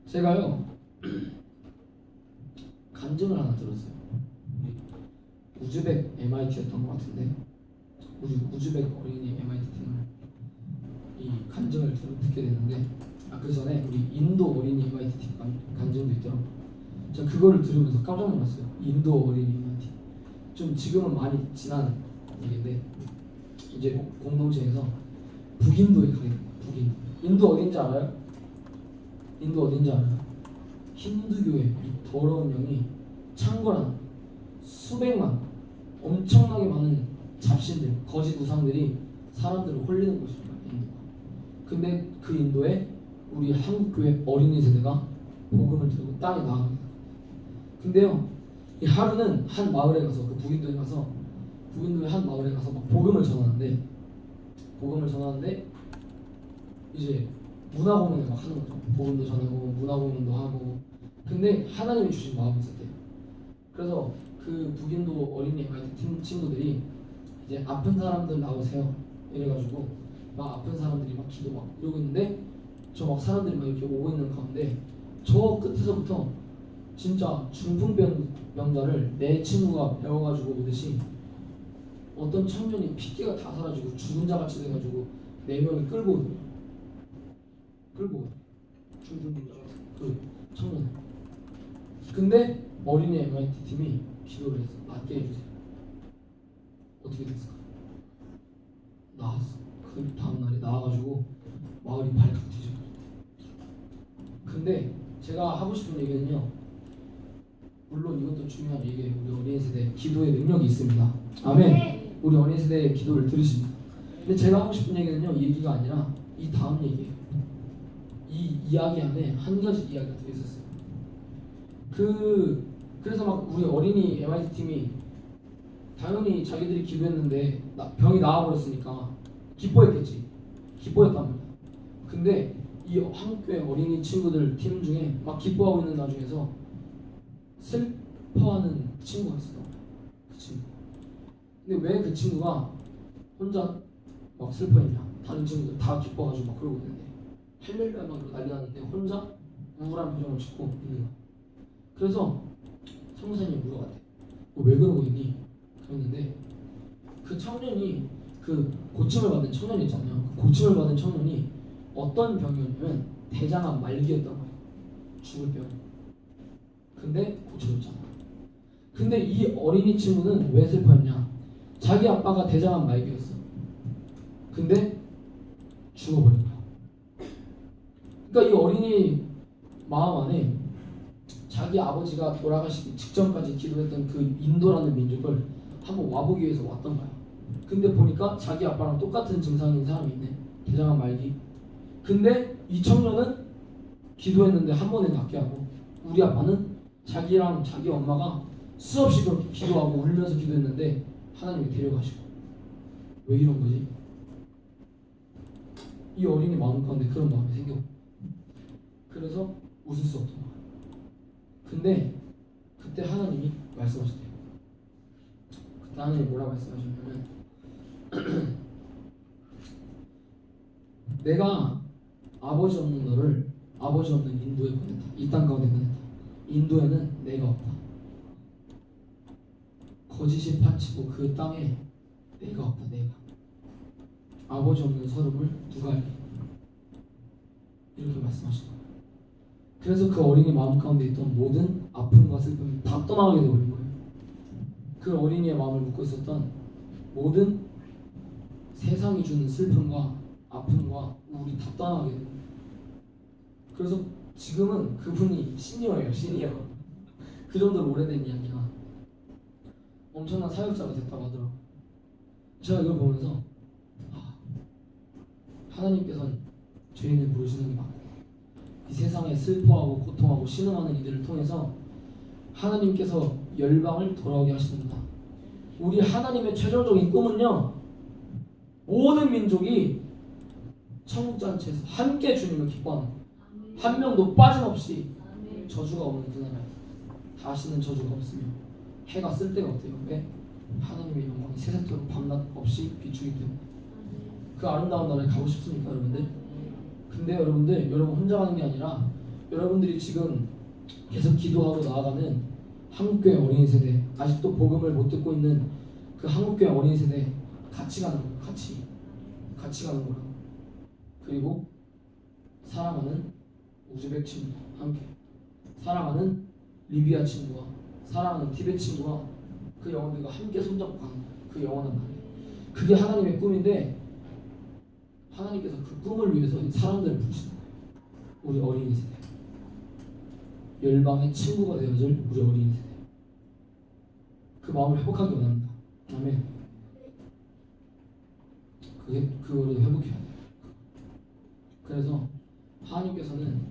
제가요 간증을 하나 들었어요. 우즈벡 MIT였던 것 같은데 우즈벡 어린이 MIT 팀을 이 간증을 듣게 됐는데 그 전에 우리 인도 어린이 MIT 팀 간증도 있더라고요. 제가 그거를 들으면서 깜짝 놀랐어요. 인도 어린이 MIT 좀 지금은 많이 지난 얘기인데 이제 공동체에서 북인도에 가게 됩니다. 북인 인도 어딘지 알아요? 인도 어딘지 알아요? 힌두교의 이 더러운 영이 창궐한 수백만 엄청나게 많은 잡신들 거짓 우상들이 사람들을 홀리는 곳입니다. 인도가. 근데 그 인도에 우리 한국교회 어린이 세대가 복음을 들고 땅에 나갑니다. 근데요 이 하루는 한 마을에 가서 그 북인도에 가서 북인도의 한 마을에 가서 막 복음을 전하는데 이제 문화 공연을 막 하는 거죠. 복음도 전하고 문화 공연도 하고. 근데 하나님이 주신 마음이 있었대요. 그래서 그 북인도 어린이 MIT 팀 친구들이 이제 아픈 사람들 나오세요 이래가지고 막 아픈 사람들이 막 기도 막 이러고 있는데 저 막 사람들이 막 이렇게 오고 있는 가운데 저 끝에서부터 진짜 중풍병자를 내 친구가 배워가지고 오듯이 어떤 청년이 핏기가 다 사라지고 죽은 자같이 돼가지고 4명이 끌고 오더래요. 중풍병자 그 청년. 근데 어린이 MIT 팀이 기도를 했어. 낫게 해주세요. 어떻게 됐을까? 나왔어. 그 다음날에 나와가지고 마을이 발칵 뒤집어졌대. 근데 제가 하고 싶은 얘기는요, 물론 이것도 중요한 얘기예요. 우리 어린이 세대 기도의 능력이 있습니다. 아멘. 네. 우리 어린이 세대의 기도를 들으십니다. 근데 제가 하고 싶은 얘기는요, 이 얘기가 아니라 이 다음 얘기예요. 이 이야기 안에 한 가지 이야기가 더 있었어요. 그래서 막 우리 어린이 MIT 팀이 당연히 자기들이 기도했는데 병이 나아버렸으니까 기뻐했겠지. 기뻐했답니다. 근데 이 한국교회 어린이 친구들 팀 중에 막 기뻐하고 있는 나중에서 슬퍼하는 친구가 있었던 거야. 그 친구. 근데 왜 그 친구가 혼자 막 슬퍼했냐? 다른 친구들 다 기뻐가지고 막 그러고 있는데 할렐루야 막 난리 났는데 혼자 우울한 표정을 짓고 있는 거야. 그래서 성사님이 물어봤대. 왜 그러고 있니? 그랬는데 그 청년이 그 고침을 받은 청년이 있잖아요. 그 고침을 받은 청년이 어떤 병이었냐면 대장암 말기였던 거예요. 죽을 병. 근데 고쳐졌잖아. 근데 이 어린이 친구는 왜 슬퍼했냐? 자기 아빠가 대장암 말기였어. 근데 죽어버린 거야. 그러니까 이 어린이 마음 안에 자기 아버지가 돌아가시기 직전까지 기도했던 그 인도라는 민족을 한번 와보기 위해서 왔던 거야. 근데 보니까 자기 아빠랑 똑같은 증상인 사람이 있네. 대장암 말기. 근데 이 청년은 기도했는데 한 번에 낫게 하고, 우리 아빠는 자기랑 자기 엄마가 수없이 그렇게 기도하고 울면서 기도했는데 하나님이 데려가시고. 왜 이런 거지? 이 어린이 마음 가운데 그런 마음이 생겨. 그래서 웃을 수 없던 거야. 근데 그때 하나님이 말씀하셨대요. 그때 하나님이 뭐라 말씀하셨냐면 내가 아버지 없는 너를 아버지 없는 인도에 보냈다. 이 땅 가운데 보냈다. 인도에는 내가 없다. 거짓이 파치고 그 땅에 내가 없다. 내가 아버지 없는 서름을 누가 알리? 이렇게 말씀하신 거예요. 그래서 그 어린이 마음 가운데 있던 모든 아픔과 슬픔이 다 떠나가게 되어버린 거예요. 그 어린이의 마음을 묻고 있었던 모든 세상이 주는 슬픔과 아픔과 우울이 다 떠나가게 돼요. 그래서 지금은 그분이 시니어예요. 시니어. 그 정도로 오래된 이야기야. 엄청난 사역자가 됐다고 하더라고요. 제가 이걸 보면서 하나님께서는 죄인을 부르시는 게 맞고, 이 세상에 슬퍼하고 고통하고 신음하는 이들을 통해서 하나님께서 열방을 돌아오게 하시는구나. 우리 하나님의 최종적인 꿈은요, 모든 민족이 천국잔치에서 함께 주님을 기뻐하는, 한 명도 빠짐없이 저주가 없는 그 나라에서 다시는 저주가 없으며 해가 쓸 데가 없대요. 왜? 하나님의 영광이 세세토록 밤낮 없이 비추기 때문에. 그 아름다운 나라에 가고 싶습니까, 여러분들? 근데 여러분들, 여러분 혼자 가는 게 아니라 여러분들이 지금 계속 기도하고 나아가는 한국교회 어린이 세대, 아직도 복음을 못 듣고 있는 그 한국교회 어린이 세대 같이 가는 거예요. 같이 가는 거라고. 그리고 사랑하는 우즈벡 친구와 함께, 사랑하는 리비아 친구와, 사랑하는 티베트 친구와 그 영혼들과 함께 손잡고 가는 거예요. 그 영원한 나라에. 그게 하나님의 꿈인데, 하나님께서 그 꿈을 위해서 이 사람들을 부르시는 거예요. 우리 어린이 세대, 열방의 친구가 되어줄 우리 어린이 세대, 그 마음을 회복하기 원합니다. 아멘. 그거를 회복해야 돼요. 그래서 하나님께서는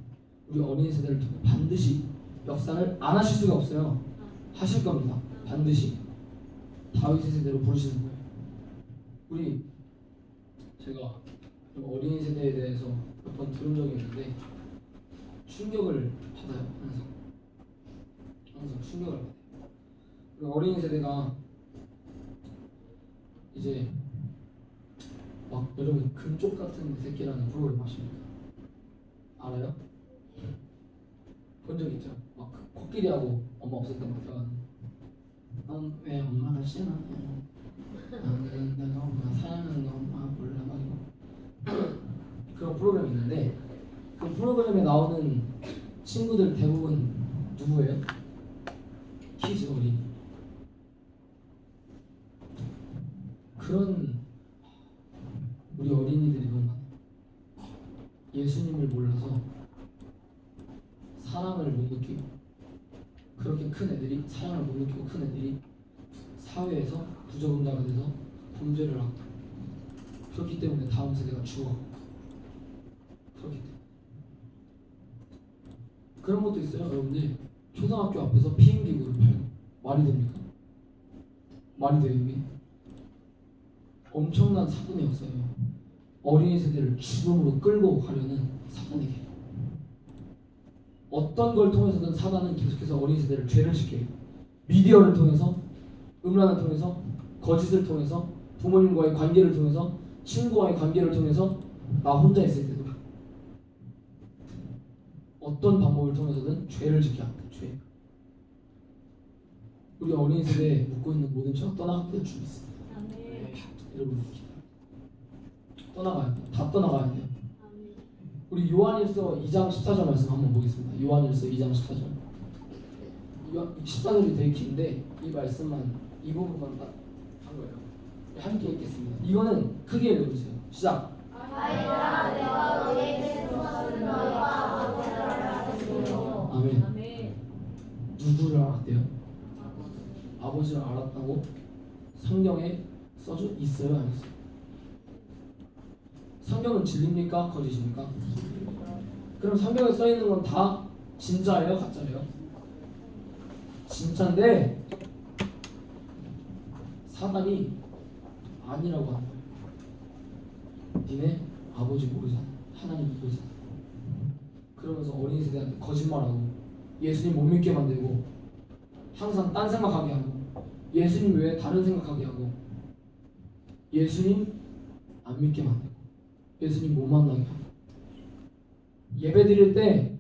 우리 어린이 세대를 통해 반드시 역사를 안 하실 수가 없어요. 하실 겁니다. 반드시 다윗의 세대로 부르시는 거예요. 우리 제가 어린이 세대에 대해서 몇 번 들은 적이 있는데 충격을 받아요. 항상 충격을 받아요. 우리 어린이 세대가 이제 막 여러분 금쪽 같은 새끼라는 프로그램 아십니까? 알아요? 본 적 있죠? 막 코끼리하고 엄마 없을 때 막 대화하는. 넌 왜 엄마가 싫어? 나는 내가 엄마 사랑하는 거 엄마가 몰라 막 이거. 그런 프로그램이 있는데 그 프로그램에 나오는 친구들 대부분 누구예요? 키즈 어린이. 그런 우리 어린이들이 너무 많아요. 예수님을 몰라서 사랑을 못 느끼고, 그렇게 큰 애들이 사랑을 못 느끼고 큰 애들이 사회에서 부적응자가 돼서 범죄를 하고, 그렇기 때문에 다음 세대가 죽어. 그렇기 때문에. 그런 것도 있어요. 여러분들 초등학교 앞에서 피임기구를 팔고. 말이 됩니까? 말이 돼요 이게? 엄청난 사건의 역사예요. 어린이 세대를 죽음으로 끌고 가려는 사단에게 어떤 걸 통해서든 사단은 계속해서 어린이 세대를 죄를 시켜요. 미디어를 통해서, 음란을 통해서, 거짓을 통해서, 부모님과의 관계를 통해서, 친구와의 관계를 통해서, 나 혼자 있을 때도 어떤 방법을 통해서든 죄를 지게 합니다. 죄. 우리 어린이 세대에 묻고 있는 모든 죄가 떠나갈 줄 믿습니다. 여러분 떠나가야 돼요. 다 떠나가야 돼요. 우리 요한일서 2장 14절 말씀 한번 보겠습니다. 요한일서 2장 14절. 14절이 되게 긴데 이 말씀만, 이 부분만 딱 한 거예요. 함께 읽겠습니다. 이거는 크게 읽어주세요. 시작. 아멘. 누구를 알았대요? 아버지를 알았다고 성경에 써져 있어요? 안 있어요? 성경은 진리입니까? 거짓입니까? 그럼 성경에 써있는 건 다 진짜예요? 가짜예요? 진짜인데 사단이 아니라고 하는 거예요. 니네 아버지 모르잖아. 하나님 모르잖아. 그러면서 어린이 세대한테 거짓말하고 예수님 못 믿게 만들고 항상 딴 생각하게 하고 예수님 외에 다른 생각하게 하고 예수님 안 믿게 만들고 예수님 못 만나게 하고 예배 드릴 때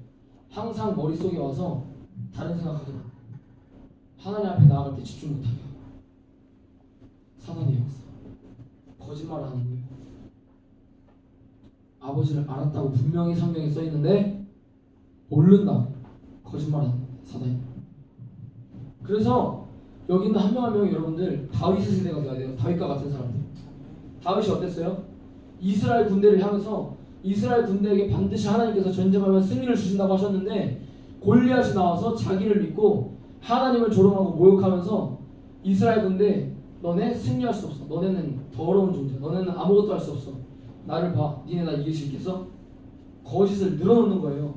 항상 머릿속에 와서 다른 생각하게 만들고 하나님 앞에 나아갈 때 집중 못하게 하고 사단의 역사. 거짓말하는 거예요. 아버지를 알았다고 분명히 성경에 써있는데 모른다. 거짓말하는 거예요. 사단이. 그래서 여기 있는 한 명 한 명이 여러분들 다윗의 세대가 돼야 돼요. 다윗과 같은 사람들. 다윗이 어땠어요? 이스라엘 군대를 향해서 이스라엘 군대에게 반드시 하나님께서 전쟁하면 승리를 주신다고 하셨는데 골리앗이 나와서 자기를 믿고 하나님을 조롱하고 모욕하면서 이스라엘 군대 너네 승리할 수 없어. 너네는 더러운 존재. 너네는 아무것도 할 수 없어. 나를 봐. 니네 나 이길 수 있겠어? 거짓을 늘어놓는 거예요.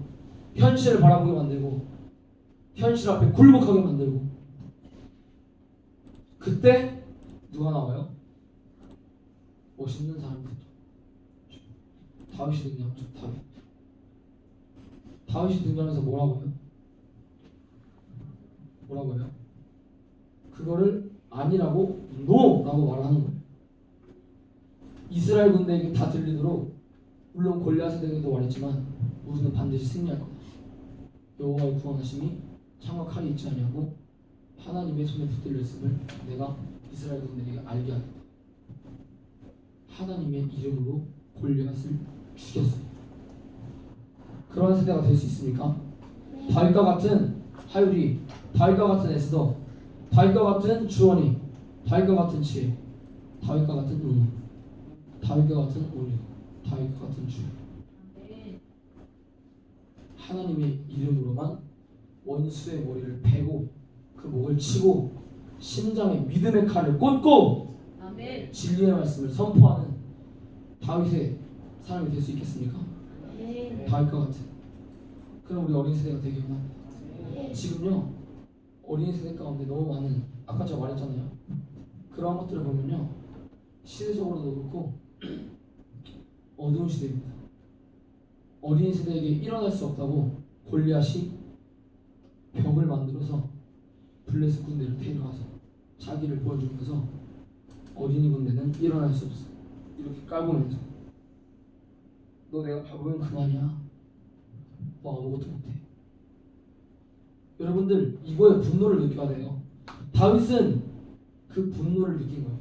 현실을 바라보게 만들고 현실 앞에 굴복하게 만들고 그때 누가 나와요? 멋있는 사람부터. 다윗이 등장하죠. 다윗이 등장해서 뭐라고요? 뭐라고요? 그거를 아니라고 NO라고 말하는 거예요. 이스라엘 군대에게 다 들리도록 물론 골리앗에게도 말했지만 우리는 반드시 승리할 거다. 여호와의 구원하심이 창과 칼이 있지 아니하고 하나님의 손에 붙들려 있음을 내가 이스라엘 군대에게 알게 하겠다. 하나님의 이름으로 골리앗을 죽였어요. 그런 세대가 될 수 있습니까? 다윗과 같은 하율이, 다윗과 같은 에스더, 다윗과 같은 주원이, 다윗과 같은 지혜, 다윗과 같은 은우, 다윗과 같은 오류, 다윗과 같은 주. 하나님의 이름으로만 원수의 머리를 베고 그 목을 치고 심장에 믿음의 칼을 꽂고 아멘. 진리의 말씀을 선포하는 다윗의 사람이 될 수 있겠습니까? 아멘. 다윗과 같은. 그럼 우리 어린 세대가 되기 원합니다. 지금요 어린 세대 가운데 너무 많은, 아까 제가 말했잖아요, 그러한 것들을 보면요 시대적으로도 그렇고 어두운 시대입니다. 어린 세대에게 일어날 수 없다고 골리앗이 벽을 만들어서 블레셋 군대를 데려와서 자기를 보여주면서 어린이 군대는 일어날 수 없어 이렇게 깔보면서 너 내가 밟으면 그만이야, 너 아무것도 못해. 여러분들 이거에 분노를 느껴야 돼요. 다윗은 그 분노를 느낀 거예요.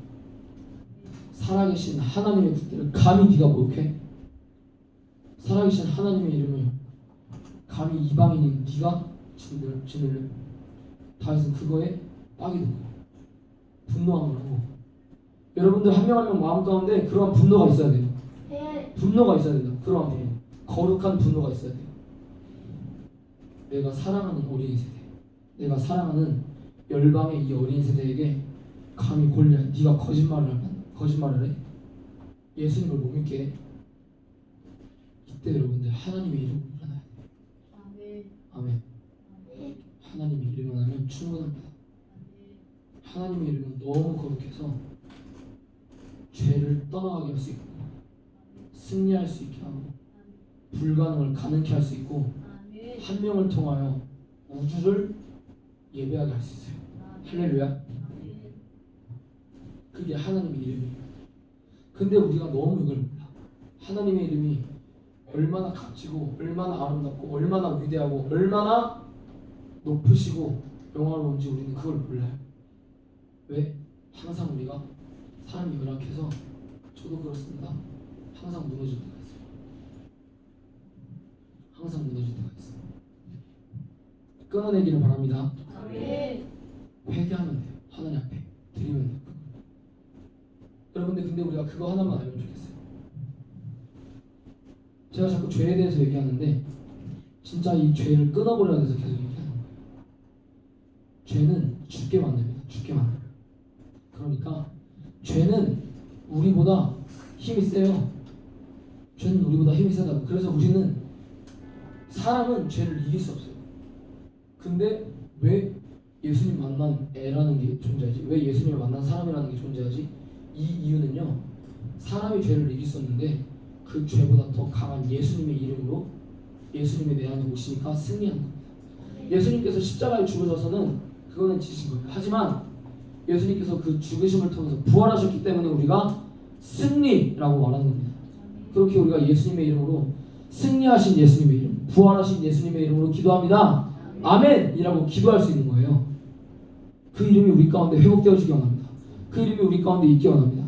살아계신 하나님의 군대를 감히 네가 모욕해? 살아계신 하나님의 이름을 감히 이방인인 네가 짓눌래? 다윗은 그거에 빡이 든 거예요. 분노한 거라고. 여러분들 한 명 한 명 마음 가운데 그러한 분노가 있어야 돼요. 분노가 있어야 된다. 그러한 분노, 거룩한 분노가 있어야 돼요. 내가 사랑하는 어린이 세대, 내가 사랑하는 열방의 이 어린이 세대에게 감히 골리앗, 네가 거짓말을 해? 예수님을 못 믿게 해? 이때 여러분들 하나님의 이름으로 일어나야 돼요. 아멘. 하나님의 이름으로 하면 충분합니다. 하나님의 이름은 너무 거룩해서 죄를 떠나가게 할 수 있고 승리할 수 있게 하고 불가능을 가능케 할 수 있고 한 명을 통하여 우주를 예배하게 할 수 있어요. 할렐루야. 그게 하나님의 이름이에요. 근데 우리가 너무 이걸 몰라. 하나님의 이름이 얼마나 값지고 얼마나 아름답고 얼마나 위대하고 얼마나 높으시고 영화로운지 우리는 그걸 몰라요. 왜? 항상 우리가 사람이 열악해서, 저도 그렇습니다, 항상 무너질 때가 있어요. 항상 무너질 때가 있어요. 끊어내기를 바랍니다. 아멘. 회개하면 돼요. 하나님 앞에 드리면 돼요. 여러분들 근데 우리가 그거 하나만 알면 좋겠어요. 제가 자꾸 죄에 대해서 얘기하는데 진짜 이 죄를 끊어버려야 돼서 계속 얘기하는 거예요. 죄는 죽게 만듭니다. 죽게 만들어요. 그러니까 죄는 우리보다 힘이 세요. 죄는 우리보다 힘이 세다고. 그래서 우리는, 사람은 죄를 이길 수 없어요. 근데 왜 예수님 만난 애라는 게 존재하지? 왜 예수님을 만난 사람이라는 게 존재하지? 이 이유는요, 사람이 죄를 이길 수 없는데 그 죄보다 더 강한 예수님의 이름으로 예수님의 내 안에 오시니까 승리하는 겁니다. 예수님께서 십자가에 죽으셔서는 그거는 지신 거예요. 하지만 예수님께서 그 죽으심을 통해서 부활하셨기 때문에 우리가 승리라고 말하는 겁니다. 그렇게 우리가 예수님의 이름으로, 승리하신 예수님의 이름, 부활하신 예수님의 이름으로 기도합니다. 아멘이라고 기도할 수 있는 거예요. 그 이름이 우리 가운데 회복되어지기 원합니다. 그 이름이 우리 가운데 있기 원합니다.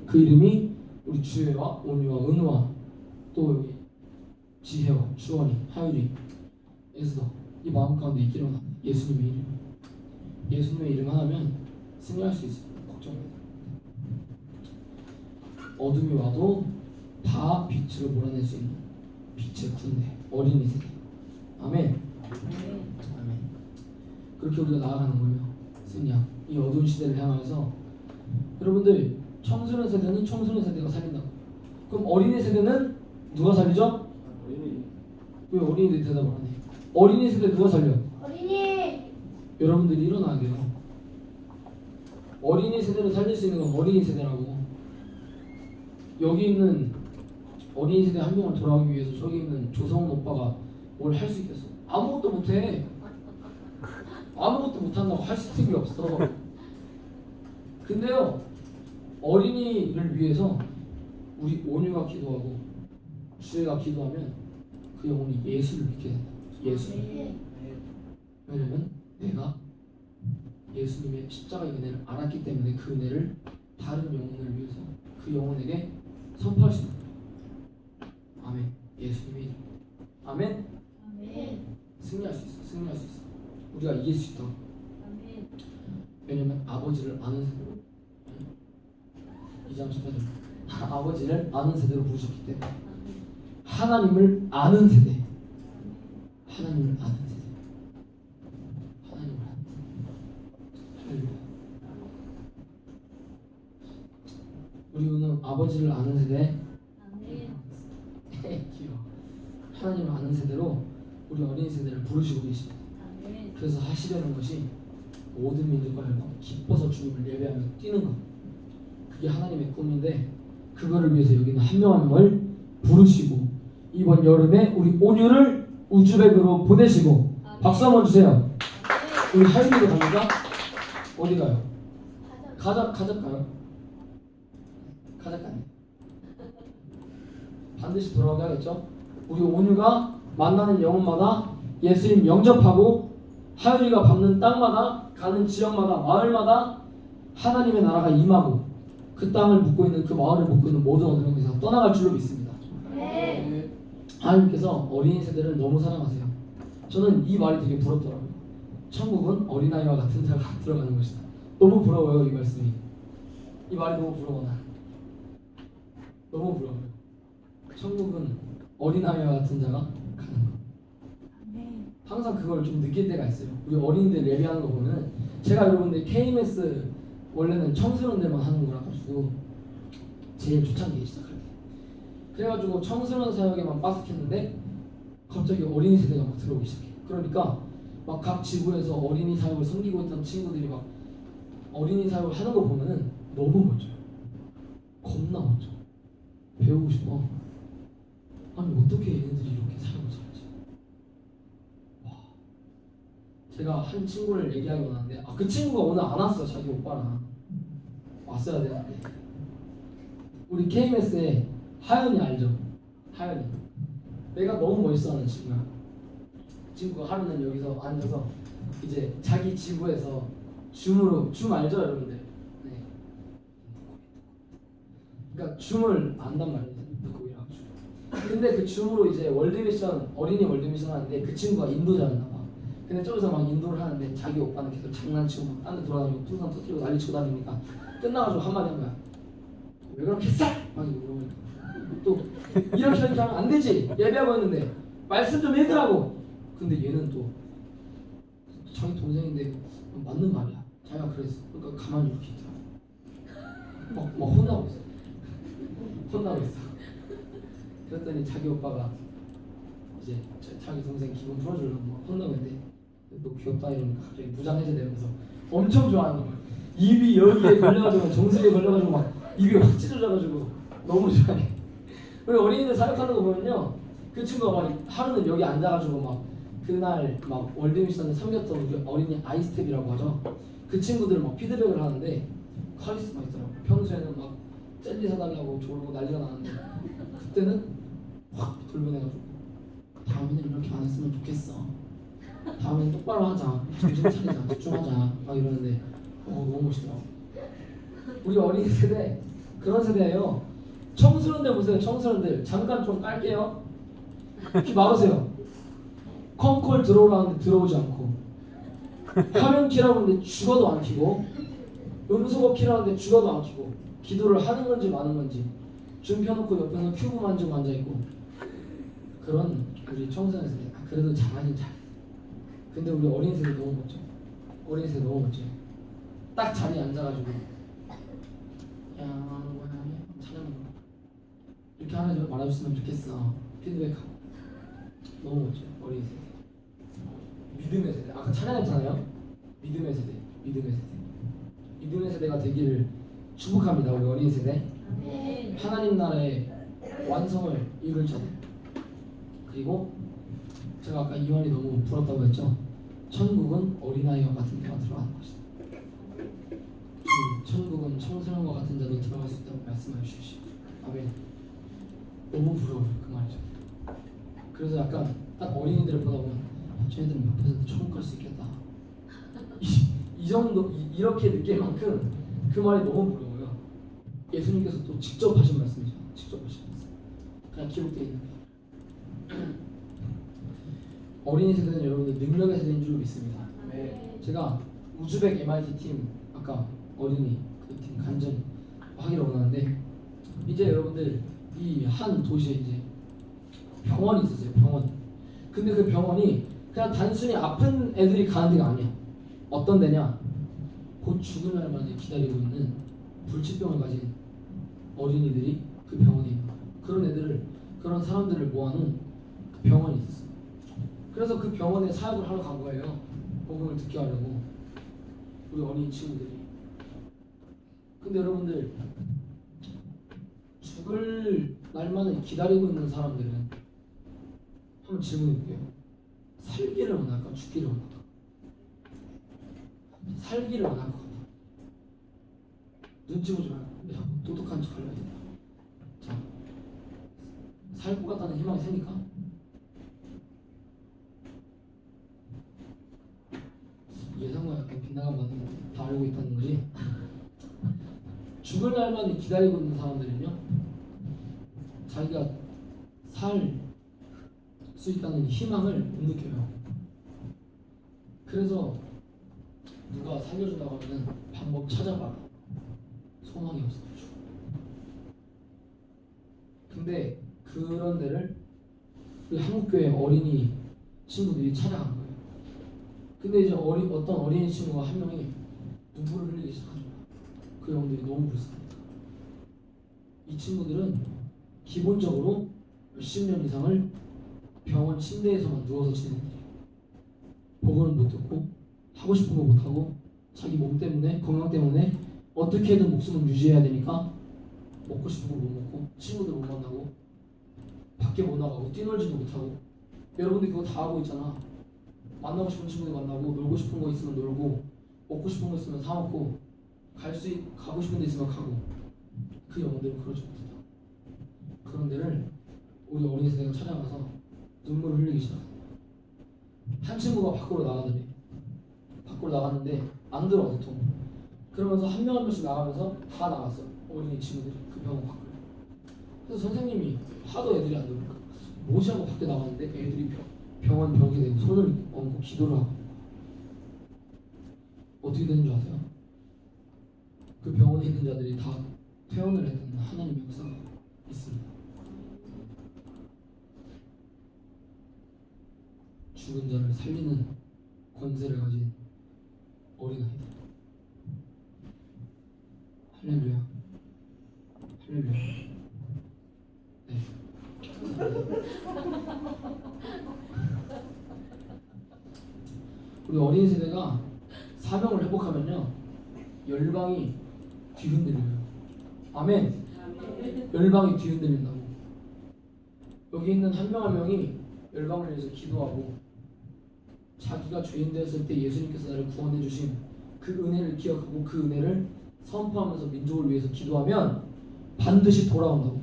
그 이름이 우리 주혜와 온유와 은우와 또 여기 지혜와 주원이, 하율이, 에스더, 이 마음 가운데 있기를 원합니다. 예수님의 이름. 예수님의 이름 하나면 승리할 수 있어요. 걱정합니다. 어둠이 와도 다 빛으로 몰아낼 수 있는 빛의 군대, 어린이 세대. 아멘. 아멘. 그렇게 우리가 나아가는 거예요. 승리함. 이 어두운 시대를 향해서 여러분들, 청소년 세대는 청소년 세대가 살린다고. 그럼 어린이 세대는 누가 살리죠? 어린이. 왜 어린이들이 대답을 안 해? 어린이 세대 누가 살려? 어린이. 여러분들이 일어나야 돼요. 어린이 세대를 살릴 수 있는 건 어린이 세대라고. 여기 있는 어린이 세대 한 명을 돌아가기 위해서 저기 있는 조성훈 오빠가 뭘 할 수 있겠어? 아무것도 못해. 아무것도 못한다고 할 스틱이 없어. 근데요, 어린이를 위해서 우리 온유가 기도하고 주혜가 기도하면 그 영혼이 예수를 믿게 된다. 예수. 왜냐면 내가 예수님의 십자가의 은혜를 알았기 때문에 그 은혜를 다른 영혼을 위해서 그 영혼에게 선포할 수 있는 거예요. 아멘. 예수님이 아멘. 아멘. 승리할 수 있어. 승리할 수 있어. 우리가 이길 수 있다. 아멘. 왜냐면 아버지를 아는 세대로 2장 18절 아버지를 아는 세대로 부르셨기 때문에 하나님을 아는 세대. 하나님을 아는 세대. 하나님을 아는 세대. 할렐루야. 우리 오늘 아버지를 아는 세대. 아멘. 귀여워. 하나님을 아는 세대로 우리 어린이 세대를 부르시고 계십니다. 아멘. 그래서 하시려는 것이 모든 민족과 기뻐서 주님을 예배하며 뛰는 것. 그게 하나님의 꿈인데 그거를 위해서 여기는 한 명 한 명을 부르시고 이번 여름에 우리 온유를 우즈벡으로 보내시고 아멘. 박수 한번 주세요. 아멘. 우리 하윤이도 갑니까? 어디 가요? 가작가요? 가작가네. 반드시 돌아오게 하겠죠? 우리 온유가 만나는 영혼마다 예수님 영접하고 하윤이가 밟는 땅마다 가는 지역마다 마을마다 하나님의 나라가 임하고 그 땅을 묻고 있는 그 마을을 묻고 있는 모든 어린이가 떠나갈 줄로 믿습니다. 네. 하나님께서 어린이 세대를 너무 사랑하세요. 저는 이 말이 되게 부럽더라고요. 천국은 어린아이와 같은 자가 들어가는 것이다. 너무 부러워요 이 말씀이. 이 말이 너무 부러워 나. 너무 부러워요. 천국은 어린아이와 같은 자가 가는 것. 아멘. 항상 그걸 좀 느낄 때가 있어요. 우리 어린이들 예배하는 거 보면은 제가 여러분들 KMS 원래는 청소년들만 하는 거라 가지고 제일 초창기에 시작할 때 그래가지고 청소년 사역에만 빠삭했는데 갑자기 어린이 세대가 막 들어오기 시작해. 그러니까 막 각 지구에서 어린이 사역을 섬기고 있던 친구들이 막 어린이 사역을 하는 거 보면은 너무 멋져요. 겁나 멋져. 배우고 싶어. 아니 어떻게 얘네들이 이렇게 사역을 잘하지? 와. 제가 한 친구를 얘기하기 원하는데 그 친구가 오늘 안 왔어. 자기 오빠랑 왔어야 되는데 우리 KMS에 하연이 알죠? 하연이 내가 너무 멋있어하는 친구야. 친구가 하루는 여기서 앉아서 이제 자기 지구에서 줌으로 줌 알죠 여러분들? 네. 그러니까 줌을 안단 말이에요. 듣고이라고 줌. 근데 그 줌으로 이제 월드미션 어린이 월드미션 하는데 그 친구가 인도자였나 봐. 근데 저기서 막 인도를 하는데 자기 오빠는 계속 장난치고 막 딴 데 돌아다니고 풍선 터뜨리고 난리치고 다니니까 끝나가지고 한마디 한 거야. 왜 그렇게 했어? 막 이러고 또 이렇게 하면 안 되지. 예배하고 있는데 말씀 좀 읽으라고. 근데 얘는 또 자기 동생인데 맞는 말이야. 자기가 그랬어. 그러니까 가만히 이렇게 있더라. 막 혼나고 있어. 혼나고 있어. 그랬더니 자기 오빠가 이제 자기 동생 기분 풀어주려고 막 혼나고 있는데 너 귀엽다 이러니까 갑자기 무장해제되면서 엄청 좋아하는 거야. 입이 여기에 걸려가지고 정수리에 걸려가지고 막 입이 확 찢어져가지고 너무 좋아해. 우리 어린이들 사역하는 거 보면요, 그 친구가 막 하루는 여기 앉아가지고 막 그날 막 월드미션을 섬겼던 우리 어린이 아이스텝이라고 하죠. 그 친구들 막 피드백을 하는데 카리스마 있더라고. 평소에는 막 젤리 사달라고 조르고 난리가 나는데 그때는 확 돌변해가지고 다음에는 이렇게 안 했으면 좋겠어. 다음엔 똑바로 하자. 정신 차리자. 집중하자. 막 이러는데 너무 멋있더라고. 우리 어린이 세대 그런 세대예요. 청소년들 보세요. 청소년들 잠깐 좀 깔게요. 귀 막으세요. 컴콜 들어오라는데 들어오지 않고 화면 키라고 하는데 죽어도 안 키고 음소거 키라는데 죽어도 안 키고 기도를 하는 건지 마는 건지 줌 켜놓고 옆에는 큐브 만지고 앉아있고 그런 우리 청소년 세대. 그래도 잘하긴 잘해. 근데 우리 어린 세대 너무 멋져. 어린 세대 너무 멋져. 딱 자리에 앉아가지고 양고양이 찬양하는 거 이렇게 하나 말해줬으면 좋겠어. 피드백하고 너무 멋져. 어린 세대. 믿음의 세대. 아까 찬양했잖아요. 믿음의 세대. 믿음의 세대. 믿음의 세대가 되기를 축복합니다. 우리 어린 세대 아멘. 하나님 나라의 완성을 이룰 자들. 그리고 제가 아까 이 말이 너무 부럽다고 했죠. 천국은 어린아이와 같은 자가 들어가는 것이다. 천국은 청소년과 같은 자도 들어갈 수 있다고 말씀해 주십시오. 아멘. 너무 부러워요 그 말이죠. 그래서 약간 딱 어린이들을 보다 보면 쟤네들은 몇 퍼센트 천국 갈 수 있겠다. 이 정도 이렇게 느낄 만큼 그 말이 너무 부러워요. 예수님께서 또 직접 하신 말씀이죠. 직접 하신 말씀. 그냥 기록되어 있는 거예요. 어린이 세대는 여러분들 능력의 세대인 줄 믿습니다. 네. 제가 우즈벡 MIT 팀 아까 어린이 그 팀 간증 하기로 원하는데 이제 여러분들 이 한 도시에 이제 병원이 있었어요. 병원. 근데 그 병원이 그냥 단순히 아픈 애들이 가는 데가 아니야. 어떤 데냐? 곧 죽을 날만 기다리고 있는 불치병을 가진 어린이들이 그 병원에 있는 거야. 그런 애들을 그런 사람들을 모아놓은 그 병원이 있었어. 그래서 그 병원에 사역을 하러 간 거예요. 복음을 듣게 하려고 우리 어린이 친구들이. 근데 여러분들 죽을 날만을 기다리고 있는 사람들은 한번 질문해 볼게요. 살기를 원할까? 죽기를 원할까? 살기를 원할 것 같아. 눈치 보지 말고 내가 똑똑한 척 하려고 했다. 자, 살 것 같다는 희망이 생길까? 예상과 약간 빗나간 바는 다 알고 있다는 거지. 죽을 날만 기다리고 있는 사람들은요, 자기가 살 수 있다는 희망을 못 느껴요. 그래서 누가 살려준다고 하면 방법 찾아봐. 소망이 없어가지고. 근데 그런 데를 우리 한국교회 어린이 친구들이 찾아간 거예요. 근데 이제 어떤 어린이 친구가 한 명이 눈물을 흘리기 시작한 거야. 그 영들이 너무 불쌍하니까. 이 친구들은 기본적으로 몇십 년 이상을 병원 침대에서만 누워서 지내는 일이에요. 복음을 못 듣고 하고 싶은 거 못하고 자기 몸 때문에 건강 때문에 어떻게든 목숨을 유지해야 되니까 먹고 싶은 거 못 먹고 친구들 못 만나고 밖에 못 나가고 뛰놀지도 못하고. 여러분들 그거 다 하고 있잖아. 만나고 싶은 친구들 만나고 놀고 싶은 거 있으면 놀고 먹고 싶은 거 있으면 사 먹고 가고 싶은 데 있으면 가고. 그 영혼들은 그러지 못했다. 그런 데를 우리 어린이 세대가 찾아가서 눈물을 흘리기 시작합니다. 한 친구가 밖으로 나가더니 밖으로 나갔는데 안 들어와 도통. 그러면서 한 명 한 명씩 나가면서 다 나갔어. 어린이 친구들이 그 병원 밖으로. 그래서 선생님이 하도 애들이 안 들어오니까 뭐지 하고 밖에 나갔는데 애들이 병원 벽에 대고 손을 얹고 기도를 하고. 어떻게 되는 줄 아세요? 그 병원에 있는 자들이 다 퇴원을 했던 하나님의 역사가 있습니다. 죽은 자를 살리는 권세를 가진 어린아이들. 할렐루야. 할렐루야. 네. 우리 어린 세대가 사명을 회복하면요, 열방이 뒤흔들려요. 아멘. 열방이 뒤흔들린다고. 여기 있는 한 명 한 명이 열방을 위해서 기도하고 자기가 죄인 되었을 때 예수님께서 나를 구원해 주신 그 은혜를 기억하고 그 은혜를 선포하면서 민족을 위해서 기도하면 반드시 돌아온다고.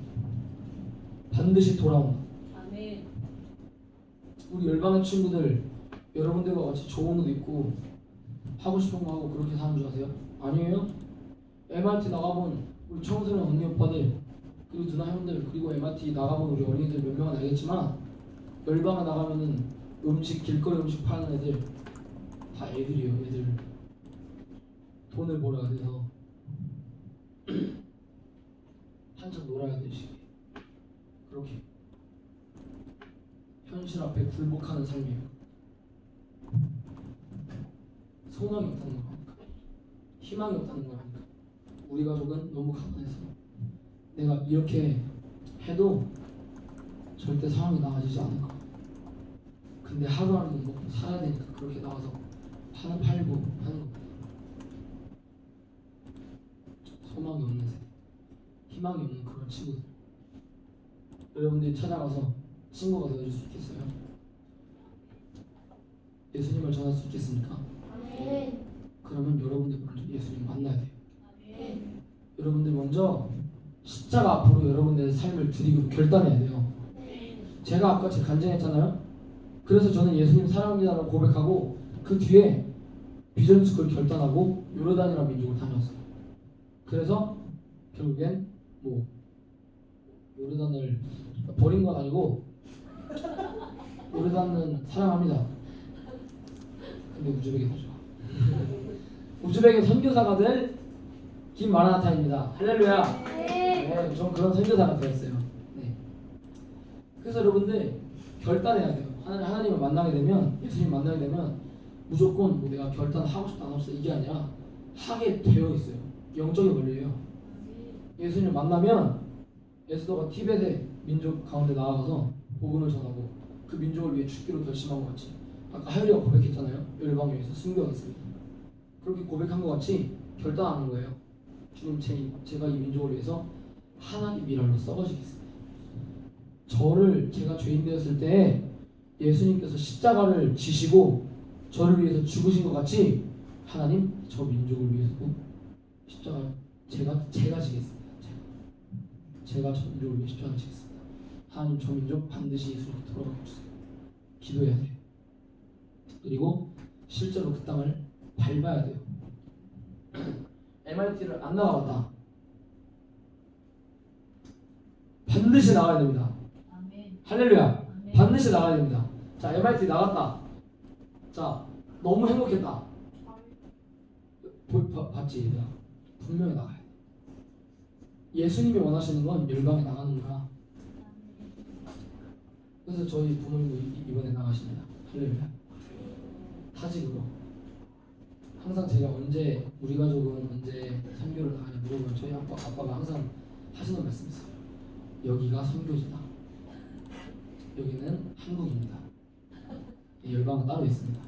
반드시 돌아온다. 아멘. 우리 열방의 친구들 여러분들과 같이 좋은 옷 입고 하고 싶은 거 하고 그렇게 사는 줄 아세요? 아니에요? MRT 나가본 우리 청소년 언니 오빠들 그리고 누나 형들 그리고 MRT 나가본 우리 어린이들 몇 명은 알겠지만 열방에 나가면은 길거리 음식 파는 애들 다 애들이에요. 애들 돈을 벌어야 돼서 한참 놀아야 되시 그렇게 현실 앞에 굴복하는 삶이에요. 소망이 없다는 거니까, 희망이 없다는 거니까. 우리 가족은 너무 가난해서 내가 이렇게 해도 절대 상황이 나아지지 않을 거야. 근데 하루하루 먹고 살아야 되니까 그렇게 나가서 팔고 하는 겁니다. 소망이 없는 세대, 희망이 없는 그런 친구들. 여러분들이 찾아가서 친구가 되어줄 수 있겠어요? 예수님을 전할 수 있겠습니까? 아멘. 그러면 여러분들 먼저 예수님 만나야 돼요. 아멘. 여러분들 먼저 십자가 앞으로 여러분들의 삶을 드리고 결단해야 돼요. 제가 아까 제 간증했잖아요. 그래서 저는 예수님 사랑합니다라고 고백하고 그 뒤에 비전스쿨 결단하고 요르단이라는 민족을 다녔어요. 그래서 결국엔 뭐 요르단을 버린 건 아니고 요르단은 사랑합니다. 근데 우즈벡이 더 좋아. 우즈벡의 선교사가 될 김마라나타입니다. 할렐루야. 네, 전 그런 선교사가 되었어요. 네. 그래서 여러분들 결단해야 돼요. 하나님을 만나게 되면, 예수님 만나게 되면 무조건 뭐 내가 결단하고 싶다 안 하고 싶다 이게 아니라 하게 되어 있어요. 영적인 원리예요. 예수님을 만나면 에스더가 티벳의 민족 가운데 나아가서 복음을 전하고 그 민족을 위해 죽기로 결심한 것 같이, 아까 하율이가 고백했잖아요. 열방에 위해서 순교하겠습니다. 그렇게 고백한 것 같이 결단하는 거예요. 주님, 제가 이 민족을 위해서 하나님 일할로 썩어지겠습니다. 제가 죄인 되었을 때 예수님께서 십자가를 지시고 저를 위해서 죽으신 것 같이 하나님 저 민족을 위해서도 십자가 제가 지겠습니다. 제가 저 민족을 위해 십자가 지겠습니다. 하나님 저 민족 반드시 예수님께 돌아가 주세요. 기도해야 돼요. 그리고 실제로 그 땅을 밟아야 돼요. MIT를 안 나가봤다. 반드시 나가야 됩니다. 아멘. 할렐루야. 아멘. 반드시 나가야 됩니다. 자, MIT 나갔다. 자, 너무 행복했다. 봤지 얘들아? 분명히 나가야 돼. 예수님이 원하시는 건 열방에 나가는 거야. 그래서 저희 부모님도 이번에 나가십니다. 할렐루야. 타직으로. 항상 제가 언제 우리 가족은 언제 선교를 나가냐 물어보면 저희 아빠가 항상 하시는 말씀이 있어요. 여기가 선교지다. 여기는 한국입니다. 열방은 따로 있습니다.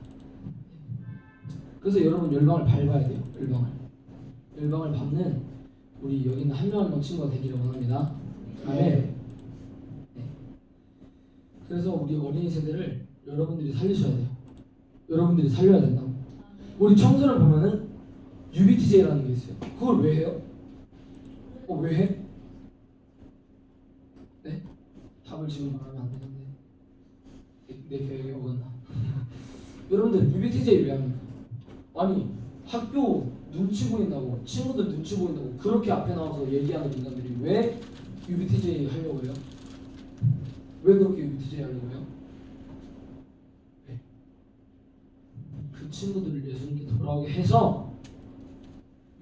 그래서 여러분 열방을 밟아야 돼요. 열방을 밟는 우리 여기 있는 한 명 한 명 친구가 되기를 원합니다. 아멘. 네. 그래서 우리 어린이 세대를 여러분들이 살리셔야 돼요. 여러분들이 살려야 된다고. 우리 청소년 보면은 UBTJ라는 게 있어요. 그걸 왜 해요? 왜 해? 네? 답을 지금 말하면 안 되는데 내 계획에 어긋나. 여러분들 UBTJ 왜 합니까? 아니 학교 눈치 보인다고, 친구들 눈치 보인다고 그렇게 앞에 나와서 얘기하는 인간들이 왜 UBTJ 하려고 해요? 왜 그렇게 UBTJ 하려고 해요? 네. 그 친구들을 예수님께 돌아오게 해서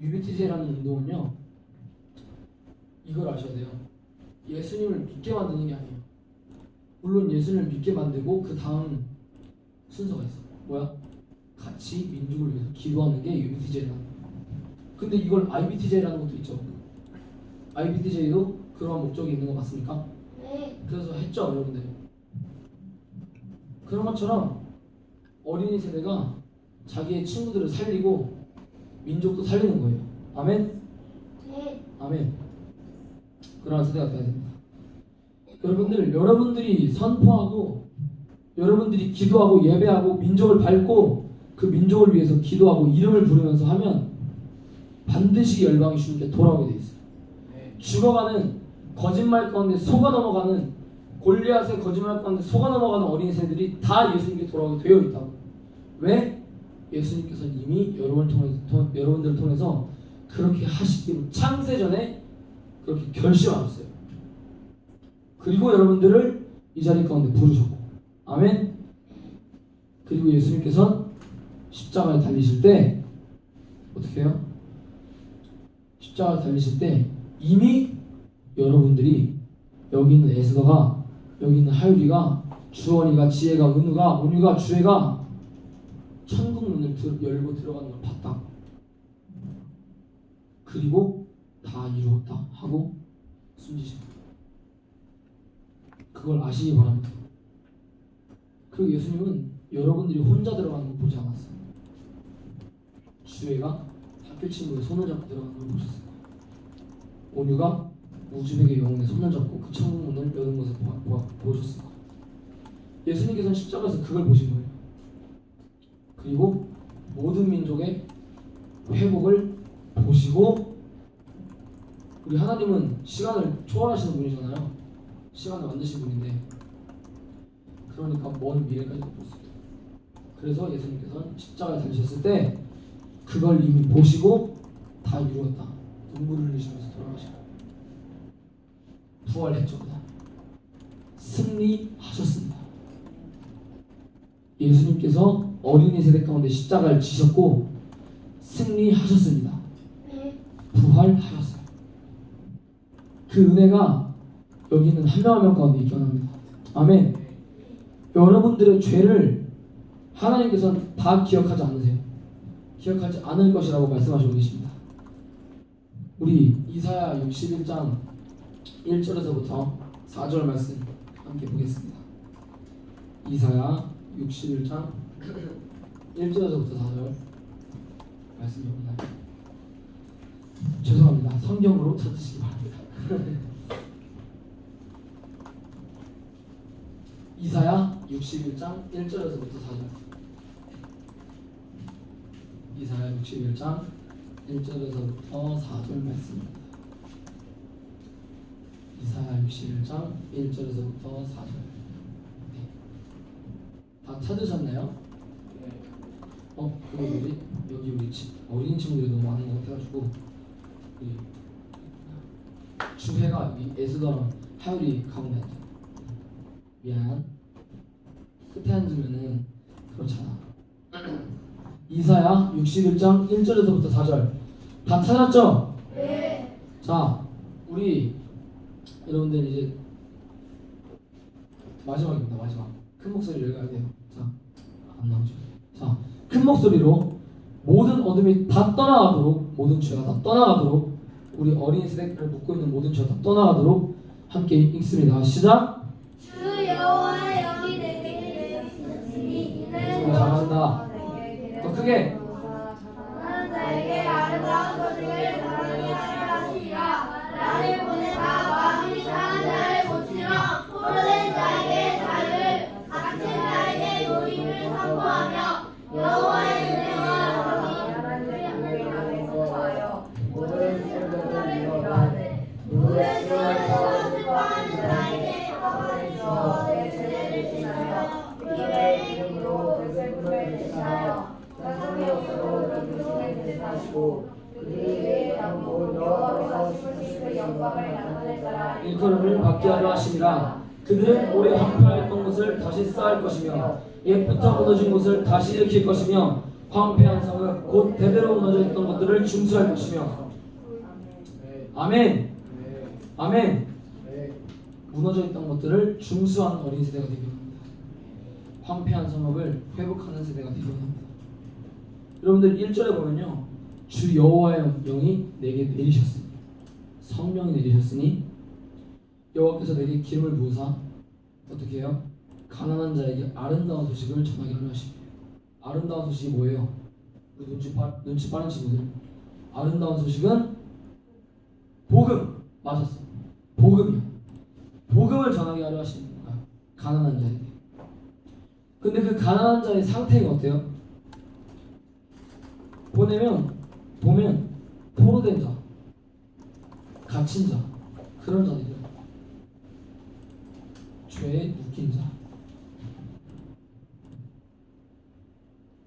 UBTJ라는 운동은요, 이걸 아셔야 돼요. 예수님을 믿게 만드는 게 아니에요. 물론 예수님을 믿게 만들고 그 다음 순서가 있어. 뭐야? 같이 민족을 위해서 기도하는 게 UBTJ라는 거예요. 근데 이걸 IBTJ라는 것도 있죠. IBTJ도 그런 목적이 있는 거 맞습니까? 네. 그래서 했죠, 여러분들. 그런 것처럼 어린이 세대가 자기의 친구들을 살리고 민족도 살리는 거예요. 아멘? 네. 아멘. 그러한 세대가 되어야 됩니다. 여러분들이 선포하고 여러분들이 기도하고 예배하고 민족을 밟고 그 민족을 위해서 기도하고 이름을 부르면서 하면 반드시 열방이 주님께 돌아오게 돼 있어요. 죽어가는 거짓말 가운데 속아 넘어가는 골리앗의 거짓말 가운데 속아 넘어가는 어린 새들이 다 예수님께 돌아오게 되어 있다고. 왜? 예수님께서 이미 여러분들을 통해서 그렇게 하시기로 창세전에 그렇게 결심하셨어요. 그리고 여러분들을 이 자리 가운데 부르셨고, 아멘. 그리고 예수님께서 십자가에 달리실 때 어떻게 해요? 십자가에 달리실 때 이미 여러분들이 여기 있는 에스더가, 여기 있는 하율이가, 주원이가, 지혜가, 은우가, 온유가, 주혜가 천국 문을 열고 들어가는 걸 봤다. 그리고 다 이루었다 하고 숨지신 거예요. 그걸 아시기 바랍니다. 그리고 예수님은 여러분들이 혼자 들어가는 걸 보지 않았어요. 주혜가 학교 친구의 손을 잡고 들어가는 걸 보셨어요. 온유가 우즈벡의 영혼의 손을 잡고 그 천국 문을 여는 것을 보셨습니다. 예수님께서는 십자가에서 그걸 보신 거예요. 그리고 모든 민족의 회복을 보시고, 우리 하나님은 시간을 초월하시는 분이잖아요. 시간을 만드신 분인데, 그러니까 먼 미래까지 볼 수 있어요. 그래서 예수님께서는 십자가에 달리셨을 때 그걸 이미 보시고 다 이루었다, 눈물을 흘리시면서 돌아가시고 부활했죠. 승리하셨습니다. 예수님께서 어린이 세대 가운데 십자가를 지셨고 승리하셨습니다. 부활하셨어요. 그 은혜가 여기 있는 한 명 한 명 가운데 있게 합니다. 아멘. 여러분들의 죄를 하나님께서는 다 기억하지 않으세요. 기억하지 않을 것이라고 말씀하시고 계십니다. 우리 이사야 61장 1절에서부터 4절 말씀 함께 보겠습니다. 이사야 61장 1절에서부터 4절 말씀입니다. 죄송합니다. 성경으로 찾으시기 바랍니다. 이사야 61장 1절에서부터 4절. 이사야 61장 1절에서부터 4절 말씀입니다. 이사야 61장 1절에서부터 4절. 네. 다 찾으셨나요? 그거 뭐지? 여기 우리 어린 친구들이 너무 많은 것 같아가지고 주혜가 에스더랑 하율이 가운데 앉아. 미안. 끝에 앉으면은 그렇잖아. 이사야 61장 1절에서부터 4절 다 찾았죠? 네. 자, 우리 여러분들 이제 마지막입니다. 마지막. 큰 목소리를 읽어야 돼요. 자, 안 나오죠. 자, 큰 목소리로 모든 어둠이 다 떠나가도록, 모든 죄가 다 떠나가도록, 우리 어린이 세대를 묶고 있는 모든 죄가 다 떠나가도록 함께 읽습니다. 시작. 주 여호와의 영이 내게 내리셨으니 이는 잘한다. 더 크게. 나는 자에게 아름다운 소식을 전하게 하려 하시리라. 나를 보내사 마음이 상한 자를 고치며 포로된 자에게 자유를, 갇힌 자에게 노임을 선포하며 여호와의 은혜와 하나님의 안에서 하여 모든 생각을 이뤄가되 누구의 수고에서 슬퍼하는 자에게 가만히 주어 내 죄를 지나여 그의 이름으로 그들을 대신하여 자성의 옷으로 기쁘시게 대하시고 그들에게 담고 여호와께서 심으시는 영광을 나타낼 자라. 일컬음을 받게 하려 하시니라. 그들은 오래 황폐하였던 곳을 다시 쌓을 것이며 옛부터 무너진 곳을 다시 일으킬 것이며 황폐한 성은 곧 대대로 무너져 있던 것들을 중수할 것이며. 아멘. 아멘. 무너져 있던 것들을 중수하는 어린 세대가 되기 원합니다. 황폐한 성읍을 회복하는 세대가 되기 원합니다. 여러분들 1절에 보면요, 주 여호와의 영이 내게 내리셨으니, 성령이 내리셨으니 여호와께서 내게 기름을 부으사 어떻게 해요? 가난한 자에게 아름다운 소식을 전하게 하려 하십니다. 아름다운 소식이 뭐예요? 우리 눈치 빠른 친구들, 아름다운 소식은 복음. 맞았어. 복음이요. 복음을 전하게 하려 하시는 거야. 가난한 자에게. 근데 그 가난한 자의 상태가 어때요? 보면 포로된 자, 갇힌 자, 그런 자들이요. 죄에 묶인 자,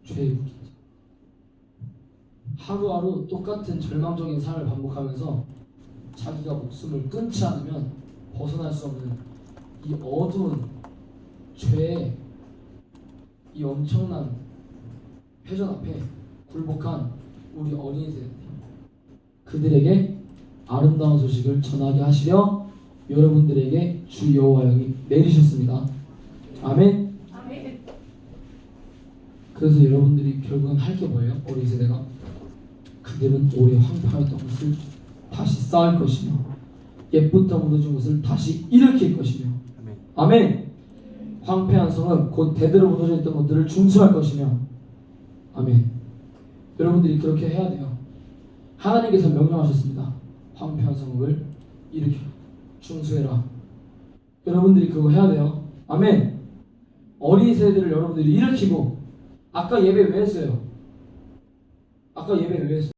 죄에 묶인 자. 하루하루 똑같은 절망적인 삶을 반복하면서 자기가 목숨을 끊지 않으면 벗어날 수 없는 이 어두운 죄의 이 엄청난 회전 앞에 굴복한 우리 어린이 세대, 그들에게 아름다운 소식을 전하게 하시려 여러분들에게 주 여호와 영이 내리셨습니다. 아멘. 아멘. 그래서 여러분들이 결국은 할 게 뭐예요? 어린 세대가 그들은 오래 황폐하였던 것을 다시 쌓을 것이며 옛부터 무너진 것을 다시 일으킬 것이며. 아멘. 황폐한 성은 곧 대대로 무너져 있던 것들을 중수할 것이며. 아멘. 여러분들이 그렇게 해야 돼요. 하나님께서 명령하셨습니다. 황폐화성을 일으켜 충수해라. 여러분들이 그거 해야 돼요. 아멘. 어린 세대를 여러분들이 일으키고. 아까 예배 왜 했어요? 아까 예배 왜 했어요?